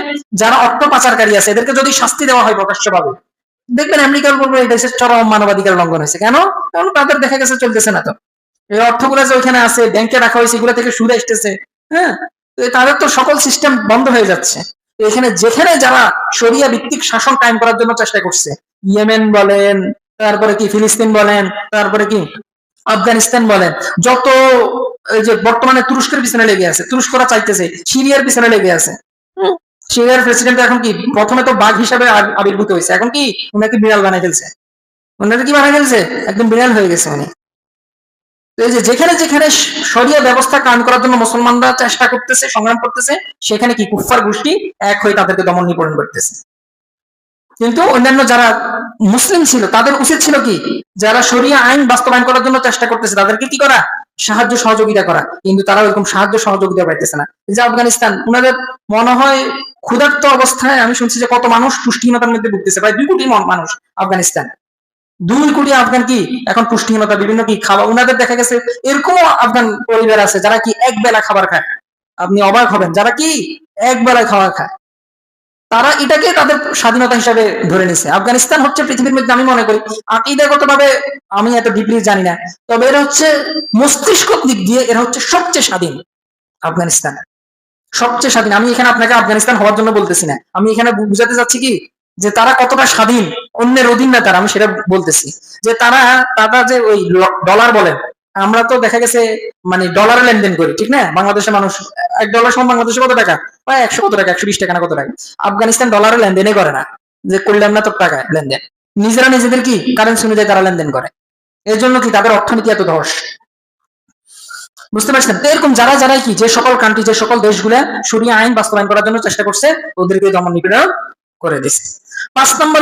যারা অর্থ পাচারকারী আছে, এদেরকে যদি শাস্তি দেওয়া হয় প্রকাশ্যভাবে, দেখবেন আমেরিকার উপর এই দেশের চরম মানবাধিকার লঙ্ঘন হয়েছে। কেন? কারণ তাদের দেখা গেছে চলতেছে না। তো এই অর্থগুলো যে ওইখানে আছে, ব্যাংকে রাখা হয়েছে, এগুলো থেকে সুদ আসতেছে, হ্যাঁ, তাদের তো সকল সিস্টেম বন্ধ হয়ে যাচ্ছে। এখানে যেখানে যারা শরিয়া ভিত্তিক শাসন কায়েম করার জন্য চেষ্টা করছে, ইয়েমেন বলেন, তারপরে কি ফিলিস্তিন বলেন, তারপরে কি আফগানিস্তান বলেন, যত এই যে বর্তমানে তুরস্কের পিছনে লেগে আছে, তুরস্করা চাইতেছে, সিরিয়ার পিছনে লেগে আছে। সিরিয়ার প্রেসিডেন্ট এখন কি, প্রথমে তো বাঘ হিসাবে আবির্ভূত হয়েছে, এখন কি উনাকে বিড়াল বানাই ফেলছে। উনাকে কি বানাই ফেলছে, একদম বিড়াল হয়ে গেছে উনি। এই যে যেখানে যেখানে শরিয়া ব্যবস্থা কায়েম করার জন্য মুসলমানরা চেষ্টা করতেছে, সংগ্রাম করতেছে, সেখানে কি কুফফার গোষ্ঠী এক হয়ে তাদেরকে দমন নিপীড়ন করতেছে। কিন্তু অন্যান্য যারা মুসলিম ছিল, তাদের উচিত ছিল কি, যারা শরিয়া আইন বাস্তবায়ন করার জন্য চেষ্টা করতেছে তাদেরকে কি করা, সাহায্য সহযোগিতা করা। কিন্তু তারা ওইরকম সাহায্য সহযোগিতা পাইতেছে না। যে আফগানিস্তান, ওনাদের মনে হয় ক্ষুধার্ত অবস্থায়, আমি শুনছি যে কত মানুষ পুষ্টিহীনতার মধ্যে ভুগতেছে, প্রায় 2 কোটি মানুষ আফগানিস্তান। 2 কোটি আফগান কি এখন পুষ্টিহীনতা, বিভিন্ন কি খাবার, উনাদের দেখা গেছে এরকম আফগান পরিবার আছে যারা কি এক বেলা খাবার খায়। আপনি অবাক হবেন, যারা কি এক বেলায় খাবার খায়, তারা এটাকে তাদের স্বাধীনতা হিসাবে ধরে নিছে। আফগানিস্তান হচ্ছে পৃথিবীর মধ্যে, আমি মনে করি আকীদাগত ভাবে আমি এত ডিপলি জানি না, তবে এরা হচ্ছে মস্তিষ্ক দিক দিয়ে এরা হচ্ছে সবচেয়ে স্বাধীন। আফগানিস্তান সবচেয়ে স্বাধীন। আমি এখানে আপনাকে আফগানিস্তান হওয়ার জন্য বলতেছি না, আমি এখানে বুঝাতে চাচ্ছি কি যে তারা কতটা স্বাধীন, অন্যের অধীন না তারা, আমি সেটা বলতেছি। যে তারা তারা যে ওই ডলার বলেন, আমরা তো দেখা গেছে মানে ডলারে লেনদেন করি, ঠিক না? বাংলাদেশের মানুষ $1 সমান বাংলাদেশে কত টাকা, প্রায় 100 কত টাকা, 120 টাকা না কত টাকা। আফগানিস্তান ডলারে লেনদেনই করে না, যে করলাম না তোর টাকায় লেনদেন, নিজেরা নিজেদের কি কারেন্সি অনুযায়ী তারা লেনদেন করে। এর জন্য কি তাদের অর্থনীতি এত ধস, বুঝতে পারছেন? তো এরকম যারা যারাই কি যে সকল কান্ট্রি, যে সকল দেশগুলা শরিয়া আইন বাস্তবায়ন করার জন্য চেষ্টা করছে, ওদেরকে দমন নিপীড়ন করে দিচ্ছে। 5 নম্বর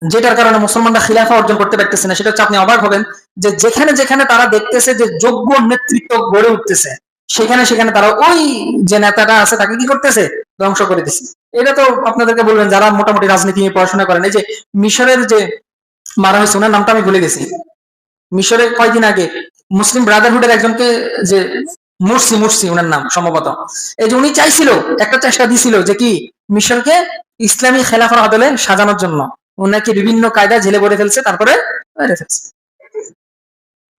যেটার কারণে মুসলমানরা খিলাফা অর্জন করতে পারতেছে না, সেটা হচ্ছে, আপনি অবাক হবেন, যে যেখানে যেখানে তারা দেখতেছে যে যোগ্য নেতৃত্ব গড়ে উঠতেছে, সেখানে সেখানে তারা ওই যে নেতাটা আছে তাকে কি করতেছে, ধ্বংস করে দিচ্ছে। এটা তো আপনাদেরকে বলবেন যারা মোটামুটি রাজনীতি নিয়ে পড়াশোনা করেন, এই যে মিশরের যে মারা হয়েছে, ওনার নামটা আমি ভুলে গেছি, মিশরে কয়েকদিন আগে মুসলিম ব্রাদারহুডের একজনকে যে মুরসি, মুরসি ওনার নাম সম্ভবত, এই যে উনি চাইছিল, একটা চেষ্টা দিছিল যে কি মিশরকে ইসলামী খেলাফার আদলে সাজানোর জন্য, ওনাকে বিভিন্ন কায়দা জেলে ভরে ফেলছে, তারপরে মেরে ফেলছে,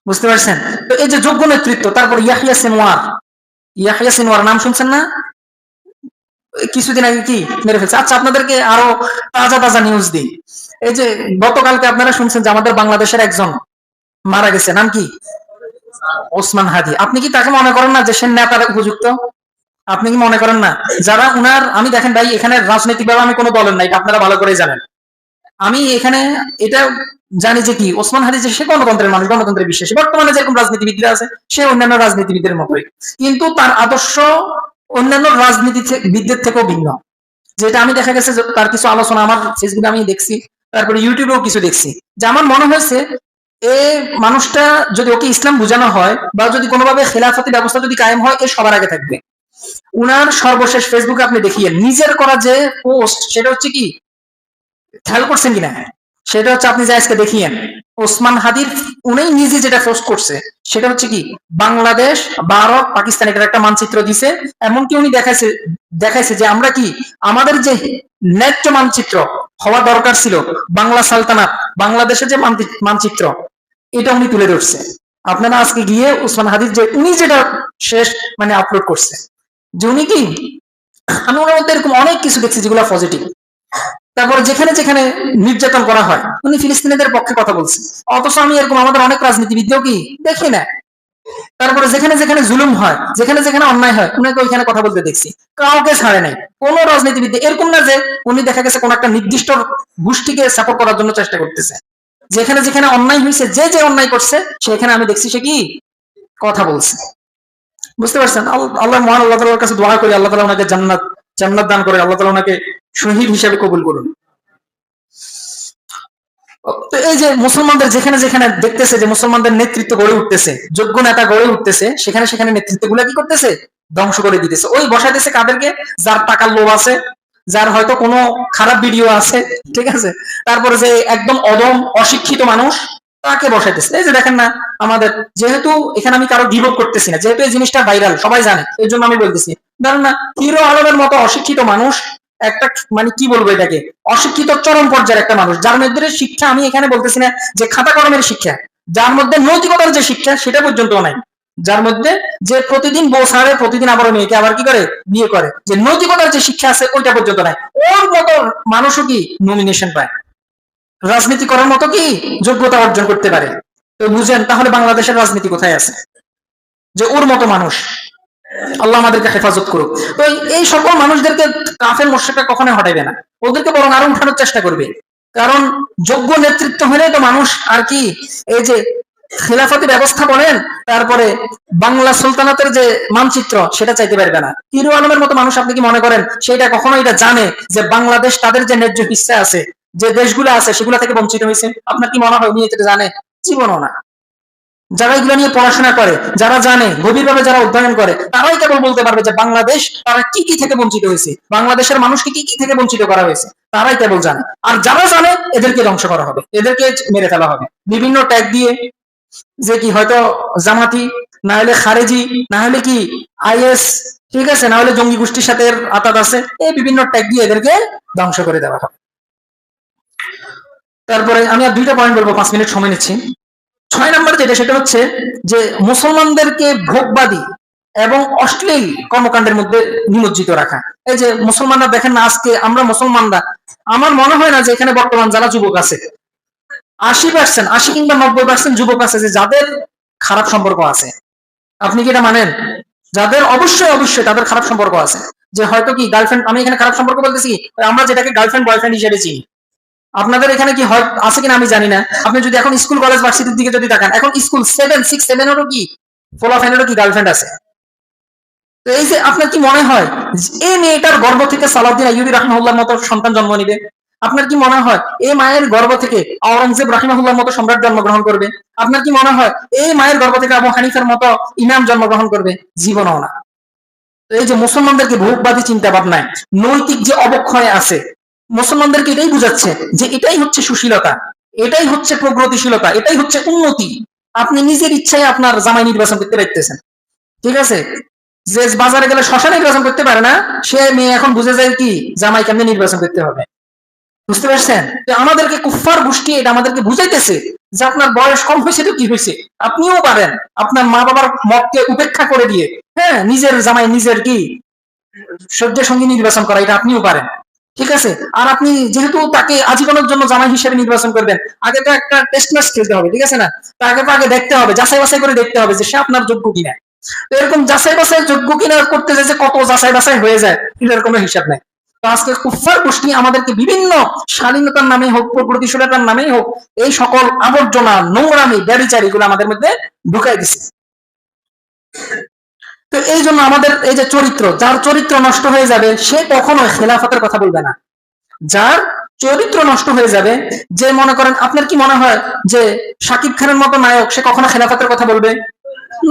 বুঝতে পারছেন? তো এই যে যোগ্য নেতৃত্ব, তারপর ইয়াহিয়া সিনওয়ার, ইয়াহিয়া সিনওয়ার নাম শুনছেন না? কিছুদিন আগে কি মেরে ফেলছে। আচ্ছা, আপনাদেরকে আরো তাজা তাজা নিউজ দিই। এই যে গতকালকে আপনারা শুনছেন যে আমাদের বাংলাদেশের একজন মারা গেছে, নাম কি? ওসমান হাদি। আপনি কি তাকে মনে করেন না যে সে নেতার উপযুক্ত? আপনি কি মনে করেন না? যারা উনার, আমি দেখেন ভাই, এখানে রাজনৈতিক ভাবে আমি কোনো দলের নাই, এটা আপনারা ভালো করেই জানেন। আমি এখানে এটা জানি যে কি ওসমান হাদি যে সে গণতন্ত্রের মানুষ, গণতন্ত্রের বিশ্বাসী, বর্তমানে যেরকম রাজনীতিবিদরা আছে সে অন্যান্য রাজনীতিবিদের মতোই, কিন্তু তার আদর্শ অন্যান্য রাজনীতিবিদদের থেকেও ভিন্ন। যেটা আমি দেখা গেছে তার কিছু আলোচনা আমার ফেসবুকে আমি দেখছি, তারপরে ইউটিউবেও কিছু দেখছি, যে আমার মনে হয়েছে এ মানুষটা যদি ওকে ইসলাম বোঝানো হয় বা যদি কোনোভাবে খেলাফতি ব্যবস্থা যদি কায়েম হয়, এ সবার আগে থাকবে। উনার সর্বশেষ ফেসবুকে আপনি দেখিয়ে নিজের করা যে পোস্ট, সেটা হচ্ছে কি, খেয়াল করছেন কিনা, সেটা হচ্ছে আপনি যে আজকে দেখিয়েন ওসমান হাদির, উনি নিজে যেটা পোস্ট করছে সেটা হচ্ছে কি বাংলাদেশ, ভারত, পাকিস্তান, এটার একটা মানচিত্র দিছে। এমনকি উনি দেখাইছে দেখাইছে যে আমরা কি আমাদের যে ন্যায্য মানচিত্র হওয়া দরকার ছিল, বাংলা সালতানাত, বাংলাদেশের যে মানচিত্র, এটা উনি তুলে ধরছে। আপনারা আজকে গিয়ে ওসমান হাদির যে উনি যেটা শেষ মানে আপলোড করছে, যে উনি কি, আমি ওনার মধ্যে এরকম অনেক কিছু দেখছি যেগুলো পজিটিভ। তারপরে যেখানে যেখানে নির্যাতন করা হয় উনি ফিলিস্তিনিদের পক্ষে কথা বলছেন, অথচ আমি এরকম আমাদের অনেক রাজনীতিবিদও কি দেখি না। তারপরে যেখানে যেখানে জুলুম হয়, যেখানে যেখানে অন্যায় হয়, উনাকে ওইখানে কথা বলতে দেখছি, কাউকে ছাড়ে নাই। কোন রাজনীতিবিদ এরকম না যে উনি দেখা গেছে কোন একটা নির্দিষ্ট গোষ্ঠীকে সাপোর্ট করার জন্য চেষ্টা করতেছে। যেখানে যেখানে অন্যায় হয়েছে, যে যে অন্যায় করছে, সেখানে আমি দেখছি সে কি কথা বলছে, বুঝতে পারছেন? আল্লাহ মহান আল্লাহ তাআলার কাছে দোয়া করি, আল্লাহ তাআলা ওনাকে জান্নাত জান্নাত দান করে, আল্লাহ তাআলা ওনাকে শহীদ হিসেবে কবুল করুন। তো এই যে মুসলমানদের যেখানে যেখানে দেখতেছে যে মুসলমানদের নেতৃত্ব গড়ে উঠতেছে, যোগ্য নেতা গড়ে উঠতেছে, সেখানে সেখানে নেতৃত্ব গুলা কি করতেছে, ধ্বংস করে দিতেছে। ওই বসাইতেছে কাদেরকে, যার টাকার লোভ আছে, যার হয়তো কোনো খারাপ ভিডিও আছে, ঠিক আছে, তারপরে যে একদম অদম অশিক্ষিত মানুষ, তাকে বসাইতেছে। এই যে দেখেন না আমাদের, যেহেতু এখানে আমি কারো গিবত করতেছি না, যেহেতু এই জিনিসটা ভাইরাল সবাই জানে, এই জন্য আমি বলতেছি, ধরেন না হিরো আলমের মতো অশিক্ষিত মানুষ, একটা মানে কি বলবো এটাকে, অশিক্ষিত চরম পর্যায়ের একটা মানুষ, যার মধ্যে শিক্ষা, আমি এখানে বলতেছি না যে খাতা কলমের শিক্ষা, যার মধ্যে নৈতিকতার যে শিক্ষা সেটা পর্যন্ত নাই, যার মধ্যে যে প্রতিদিন বউ ছাড়ে, প্রতিদিন আবার মেয়েকে আবার কি করে বিয়ে করে, যে নৈতিকতার যে শিক্ষা আছে ওইটা পর্যন্ত নাই, ওর মতো মানুষও কি নমিনেশন পায়, রাজনীতি করার মতো কি যোগ্যতা অর্জন করতে পারে। তো বুঝেন তাহলে বাংলাদেশের রাজনীতি কোথায় আছে, যে ওর মতো মানুষ। আল্লাহ আমাদেরকে হেফাজত করুক। তো এই সকল মানুষদেরকে কাফের মুশরিকরা কখনোই হটাইবে না, ওদেরকে বরং আরো উঠানোর চেষ্টা করবে। কারণ যোগ্য নেতৃত্ব হলে তো মানুষ আর কি, এই যে খিলাফতি ব্যবস্থা বলেন, তারপরে বাংলা সুলতানাতের যে মানচিত্র, সেটা চাইতে পারবে না। হিরো আলমের মতো মানুষ আপনি কি মনে করেন সেটা কখনো এটা জানে যে বাংলাদেশ তাদের যে ন্যায্য হিস্সা আছে, যে দেশগুলো আছে সেগুলো থেকে বঞ্চিত হয়েছে? আপনার কি মনে হয় উনি এটা জানে? জীবনও না, যারা এগুলো নিয়ে পড়াশোনা করে, যারা জানে, গভীরভাবে যারা অধ্যয়ন করে, তারাই কেবল বলতে পারবে যে বাংলাদেশ তারা কি কি থেকে বঞ্চিত হয়েছে, বাংলাদেশের মানুষকে কি কি থেকে বঞ্চিত করা হয়েছে, তারাই কেবল জানে। আর যারা জানে এদেরকে ধ্বংস করা হবে, এদেরকে মেরে ফেলা হবে বিভিন্ন ট্যাগ দিয়ে, যে কি হয়তো জামাতি, না হলে খারেজি, না হলে কি আইএস, ঠিক আছে, না হলে জঙ্গি গোষ্ঠীর সাথে আতাত আছে, এই বিভিন্ন ট্যাগ দিয়ে এদেরকে ধ্বংস করে দেওয়া হবে। তারপরে আমি আর দুইটা পয়েন্ট বলবো, 5 মিনিট সময় নিচ্ছি। 6 নম্বর যেটা, সেটা হচ্ছে যে মুসলমানদেরকে ভোগবাদী এবং অশ্লীল কর্মকাণ্ডের মধ্যে নিমজ্জিত রাখা। এই যে মুসলমানরা দেখেন না, আজকে আমরা মুসলমানরা, আমার মনে হয় না যে এখানে বর্তমান যারা যুবক আছে 80%, 80 কিংবা 90% যুবক আছে যে যাদের খারাপ সম্পর্ক আছে। আপনি কি এটা মানেন? যাদের অবশ্যই অবশ্যই তাদের খারাপ সম্পর্ক আছে, যে হয়তো কি গার্লফ্রেন্ড, আমি এখানে খারাপ সম্পর্ক বলতেছি আমরা যেটাকে গার্লফ্রেন্ড বয়ফ্রেন্ড হিসেবে চিনি, আপনাদের এখানে কি হয় আছে কিনা আমি জানি না। আপনি যদি এখন স্কুল কলেজ ভার্সিটির দিকে যদি তাকান, এখন স্কুল 7, 6, 7 এরও কি ফোলাফাইনেরও কি গার্লফ্রেন্ড আছে। তো এই যে আপনার কি মনে হয় এই মেয়েটার গর্ভ থেকে সালাউদ্দিন আইয়ুবী রাহিমাহুল্লাহর মতো সন্তান জন্ম নিবে? আপনার কি মনে হয় এই মায়ের গর্ভ থেকে আওরঙ্গজেব রাহিমাহুল্লাহর মতো সম্রাট জন্মগ্রহণ করবে? আপনার কি মনে হয় এই মায়ের গর্ভ থেকে আবু হানিফার মতো ইমাম জন্মগ্রহণ করবে? জীবনও না। এই যে মুসলমানদেরকে ভোগবাদী চিন্তা ভাবনায় নৈতিক যে অবক্ষয় আছে, মুসলমানদেরকে এটাই বুঝাচ্ছে যে এটাই হচ্ছে সুশীলতা, এটাই হচ্ছে প্রগতিশীলতা, এটাই হচ্ছে উন্নতি। আপনি নিজের ইচ্ছায় আপনার জামাই নির্বাচন করতে পারতেছেন, ঠিক আছে? যে বাজারে গেলে শশা নির্বাচন করতে পারে না, সে মেয়ে এখন বুঝে যায় কি জামাই কেমনে নির্বাচন করতে হবে। বুঝতে পারছেন? আমাদেরকে কুফফার গোষ্ঠী এটা আমাদেরকে বুঝাইতেছে যে আপনার বয়স কম হয়েছে তো কি হয়েছে, আপনিও পারেন আপনার মা বাবার মতকে উপেক্ষা করে দিয়ে, হ্যাঁ, নিজের জামাই নিজের কি সহ্যের সঙ্গে নির্বাচন করা, এটা আপনিও পারেন, ঠিক আছে? আর আপনি যেহেতু তাকে আজীবনের জন্য জামাই হিসেবে নির্বাচন করবেন, আগে তো একটা টেস্ট ম্যাচ খেলতে হবে, ঠিক আছে না? তাকে তো আগে দেখতে হবে, যাচাই বাছাই করে দেখতে হবে যে সে আপনার যোগ্য কিনা। তো এরকম যাচাই বাছাই যোগ্য কিনা করতে যে কত যাচাই বাছাই হয়ে যায়, এটার কোনো হিসাব নাই। তো আজকে কুফফার গোষ্ঠী আমাদেরকে বিভিন্ন শালীনতার নামে হোক, প্রগতিশীলতার নামেই হোক, এই সকল আবর্জনা, নোংরামি, ব্যভিচার এগুলো আমাদের মধ্যে ঢুকাই দিচ্ছে। তো এই জন্য আমাদের এই যে চরিত্র, যার চরিত্র নষ্ট হয়ে যাবে সে কখনো খেলাফতের কথা বলবে না। যার চরিত্র নষ্ট হয়ে যাবে, যে মনে করেন, আপনার কি মনে হয় যে শাকিব খানের মতো নায়ক সে কখনো খেলাফতের কথা বলবে?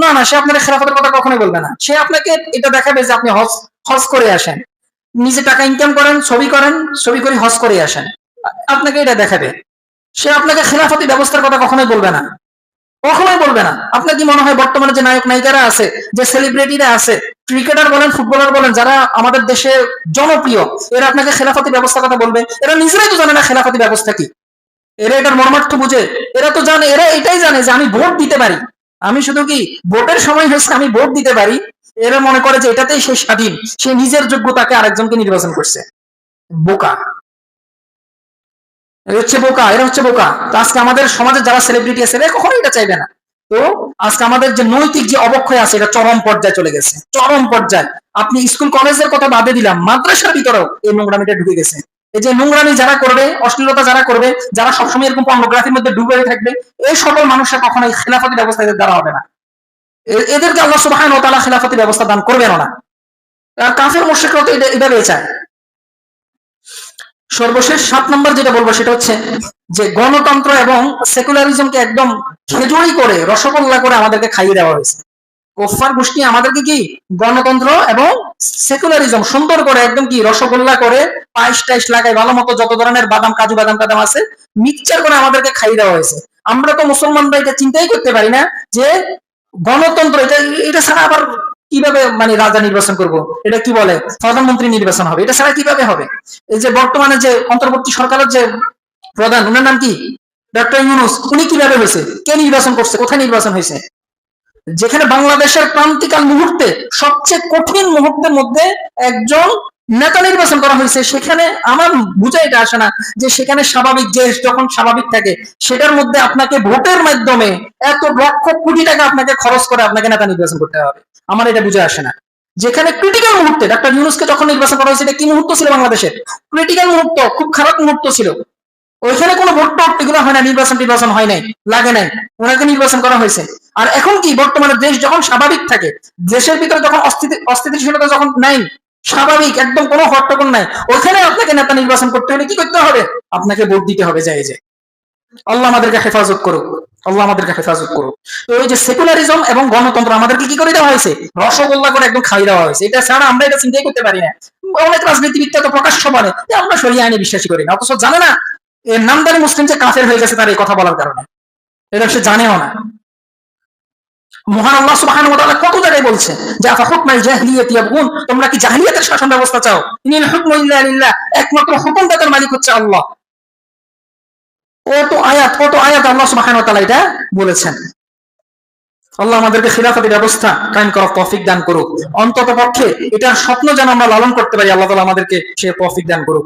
না না, সে আপনার খেলাফতের কথা কখনোই বলবে না। সে আপনাকে এটা দেখাবে যে আপনি হজ হজ করে আসেন, নিজে টাকা ইনকাম করেন, ছবি করে হজ করে আসেন, আপনাকে এটা দেখাবে। সে আপনাকে খেলাফতি ব্যবস্থার কথা কখনোই বলবে না, কখনোই বলবে না। আপনার কি মনে হয় বর্তমানে যে নায়ক নায়িকারা আছে, যে সেলিব্রিটিরা আছে, ক্রিকেটার বলেন, ফুটবলার বলেন, যারা আমাদের দেশে জনপ্রিয়, এরা আপনাকে খেলাফতি ব্যবস্থার কথা বলবে? এরা নিজেরাই তো জানে না খেলাফতি ব্যবস্থা কি, এরা এটার মর্মার্থ বুঝে? এরা তো জানে, এরা এটাই জানে যে আমি ভোট দিতে পারি, আমি শুধু কি ভোটের সময় হয়েছে আমি ভোট দিতে পারি, এরা মনে করে যে এটাতেই সে স্বাধীন, সে নিজের যোগ্যতাকে আরেকজনকে নির্বাচন করছে। বোকা, এরা হচ্ছে বোকা, এরা হচ্ছে বোকা। তো আজকে আমাদের সমাজে যারা সেলিব্রিটি আছে এরা কখনোই এটা চাইবে না। তো আজকে আমাদের যে নৈতিক যে অবক্ষয় আছে এটা চরম পর্যায়ে চলে গেছে, চরম পর্যায়ে। আপনি স্কুল কলেজের কথা বাদে দিলাম, মাদ্রাসার ভিতরেও এই নোংরামিটা ঢুকে গেছে। এই যে নোংরামি যারা করবে, অশ্লীলতা যারা করবে, যারা সবসময় এরকম পর্নোগ্রাফির মধ্যে ডুবে থাকবে, এই সকল মানুষের কখনোই খেলাফতি ব্যবস্থা এদের দ্বারা হবে না। এদেরকে আল্লাহ সুবহানাহু ওয়া তাআলা খেলাফতি ব্যবস্থা দান করবেন না। আর কাফের মুশরিকরা তো এভাবে চায়। সর্বশেষ 7 নম্বর যেটা বলবো সেটা হচ্ছে যে গণতন্ত্র এবং সেকুলারিজমকে একদম খেজুরি করে, রসগোল্লা করে আমাদেরকে খাইয়ে দেওয়া হয়েছে। কুফফার গোষ্ঠী আমাদেরকে কি গণতন্ত্র এবং সেকুলারিজম সুন্দর করে একদম কি রসগোল্লা করে, পায়েস টাইস লাগায়, ভালো মতো যত ধরনের বাদাম, কাজু বাদাম টাদাম আছে মিক্সচার করে আমাদেরকে খাইয়ে দেওয়া হয়েছে। আমরা তো মুসলমানরা এটা চিন্তাই করতে পারি না যে গণতন্ত্র এটা, এটা ছাড়া আবার কিভাবে মানে রাজা নির্বাচন করব, এটা কি বলে প্রধানমন্ত্রী নির্বাচন হবে, এটা ছাড়া কিভাবে হবে? এই যে বর্তমানে যে অন্তর্বর্তী সরকারের যে প্রধান, ওনার নাম কি, ডক্টর ইউনূস, উনি কিভাবে হয়েছে, কে নির্বাচন করছে, কোথায় নির্বাচন হয়েছে? যেখানে বাংলাদেশের ক্রান্তিকাল মুহূর্তে সবচেয়ে কঠিন মুহূর্তের মধ্যে একজন নেতা নির্বাচন করা হয়েছে, সেখানে আমার বুঝে এটা আসে না যে সেখানে স্বাভাবিক দেশ যখন স্বাভাবিক থাকে সেটার মধ্যে আপনাকে ভোটের মাধ্যমে এত লক্ষ কোটি টাকা আপনাকে খরচ করে আপনাকে নেতা নির্বাচন করতে হবে, আমার এটা বুঝে আসে না। যেখানে ক্রিটিক্যাল মুহূর্তে ডক্টর ইউনূসকে যখন নির্বাচন করা হয়েছে, এটা কি মুহূর্ত ছিল বাংলাদেশের? ক্রিটিক্যাল মুহূর্ত, খুব খারাপ মুহূর্ত ছিল। ওইখানে কোনো ভোট টোট এগুলো হয় না, নির্বাচন হয় নাই, লাগে নাই, ওনাকে নির্বাচন করা হয়েছে। আর এখন কি বর্তমানে দেশ যখন স্বাভাবিক থাকে, দেশের ভিতরে যখন অস্থিতিশীলতা যখন নাই, স্বাভাবিক একদম কোনো হট্টগোল নাই, ওইখানে আপনাকে নেতা নির্বাচন করতে হলে কি করতে হবে? আপনাকে ভোট দিতে হবে। যায় যে আল্লাহ আমাদেরকে হেফাজত করুক। আল্লাহ আমাদেরকে হেফাজত করুক। তো এই যে সেকুলারিজম এবং গণতন্ত্র আমাদেরকে কি করে দেওয়া হয়েছে, রসগোল্লা করে একদম খাইয়ে দেওয়া হয়েছে। এটা ছাড়া আমরা এটা চিন্তাই করতে পারি না। অনেক রাজনীতিবিদরা তো প্রকাশ্য বলে যে আমরা শরিয়া আইনে বিশ্বাসী করি না, অথচ জানে না এর নামদারি মুসলিম যে কাফের হয়ে গেছে তার এই কথা বলার কারণে, এটা সে জানেও না। মহান আল্লাহ সুবহানাহু ওয়া তাআলা কত জায়গায় বলছে যে আফা হুকমাল জাহিলিয়াতি ইয়াবগুন, তোমরা কি জাহিলিয়াতের শাসন ব্যবস্থা চাও? ইনিল হুকমু ইল্লা লিল্লাহ, একমাত্র হুকুমদাতার মালিক হচ্ছে আল্লাহ। কত আয়াত আল্লাহ সুবহানাহু ওয়া তাআলা এটা বলেছেন। আল্লাহ আমাদেরকে খিলাফতি ব্যবস্থা কায়েম করার তৌফিক দান করুক। অন্তত পক্ষে এটার স্বপ্ন যেন আমরা লালন করতে পারি, আল্লাহ তাআলা আমাদেরকে সে তৌফিক দান করুক।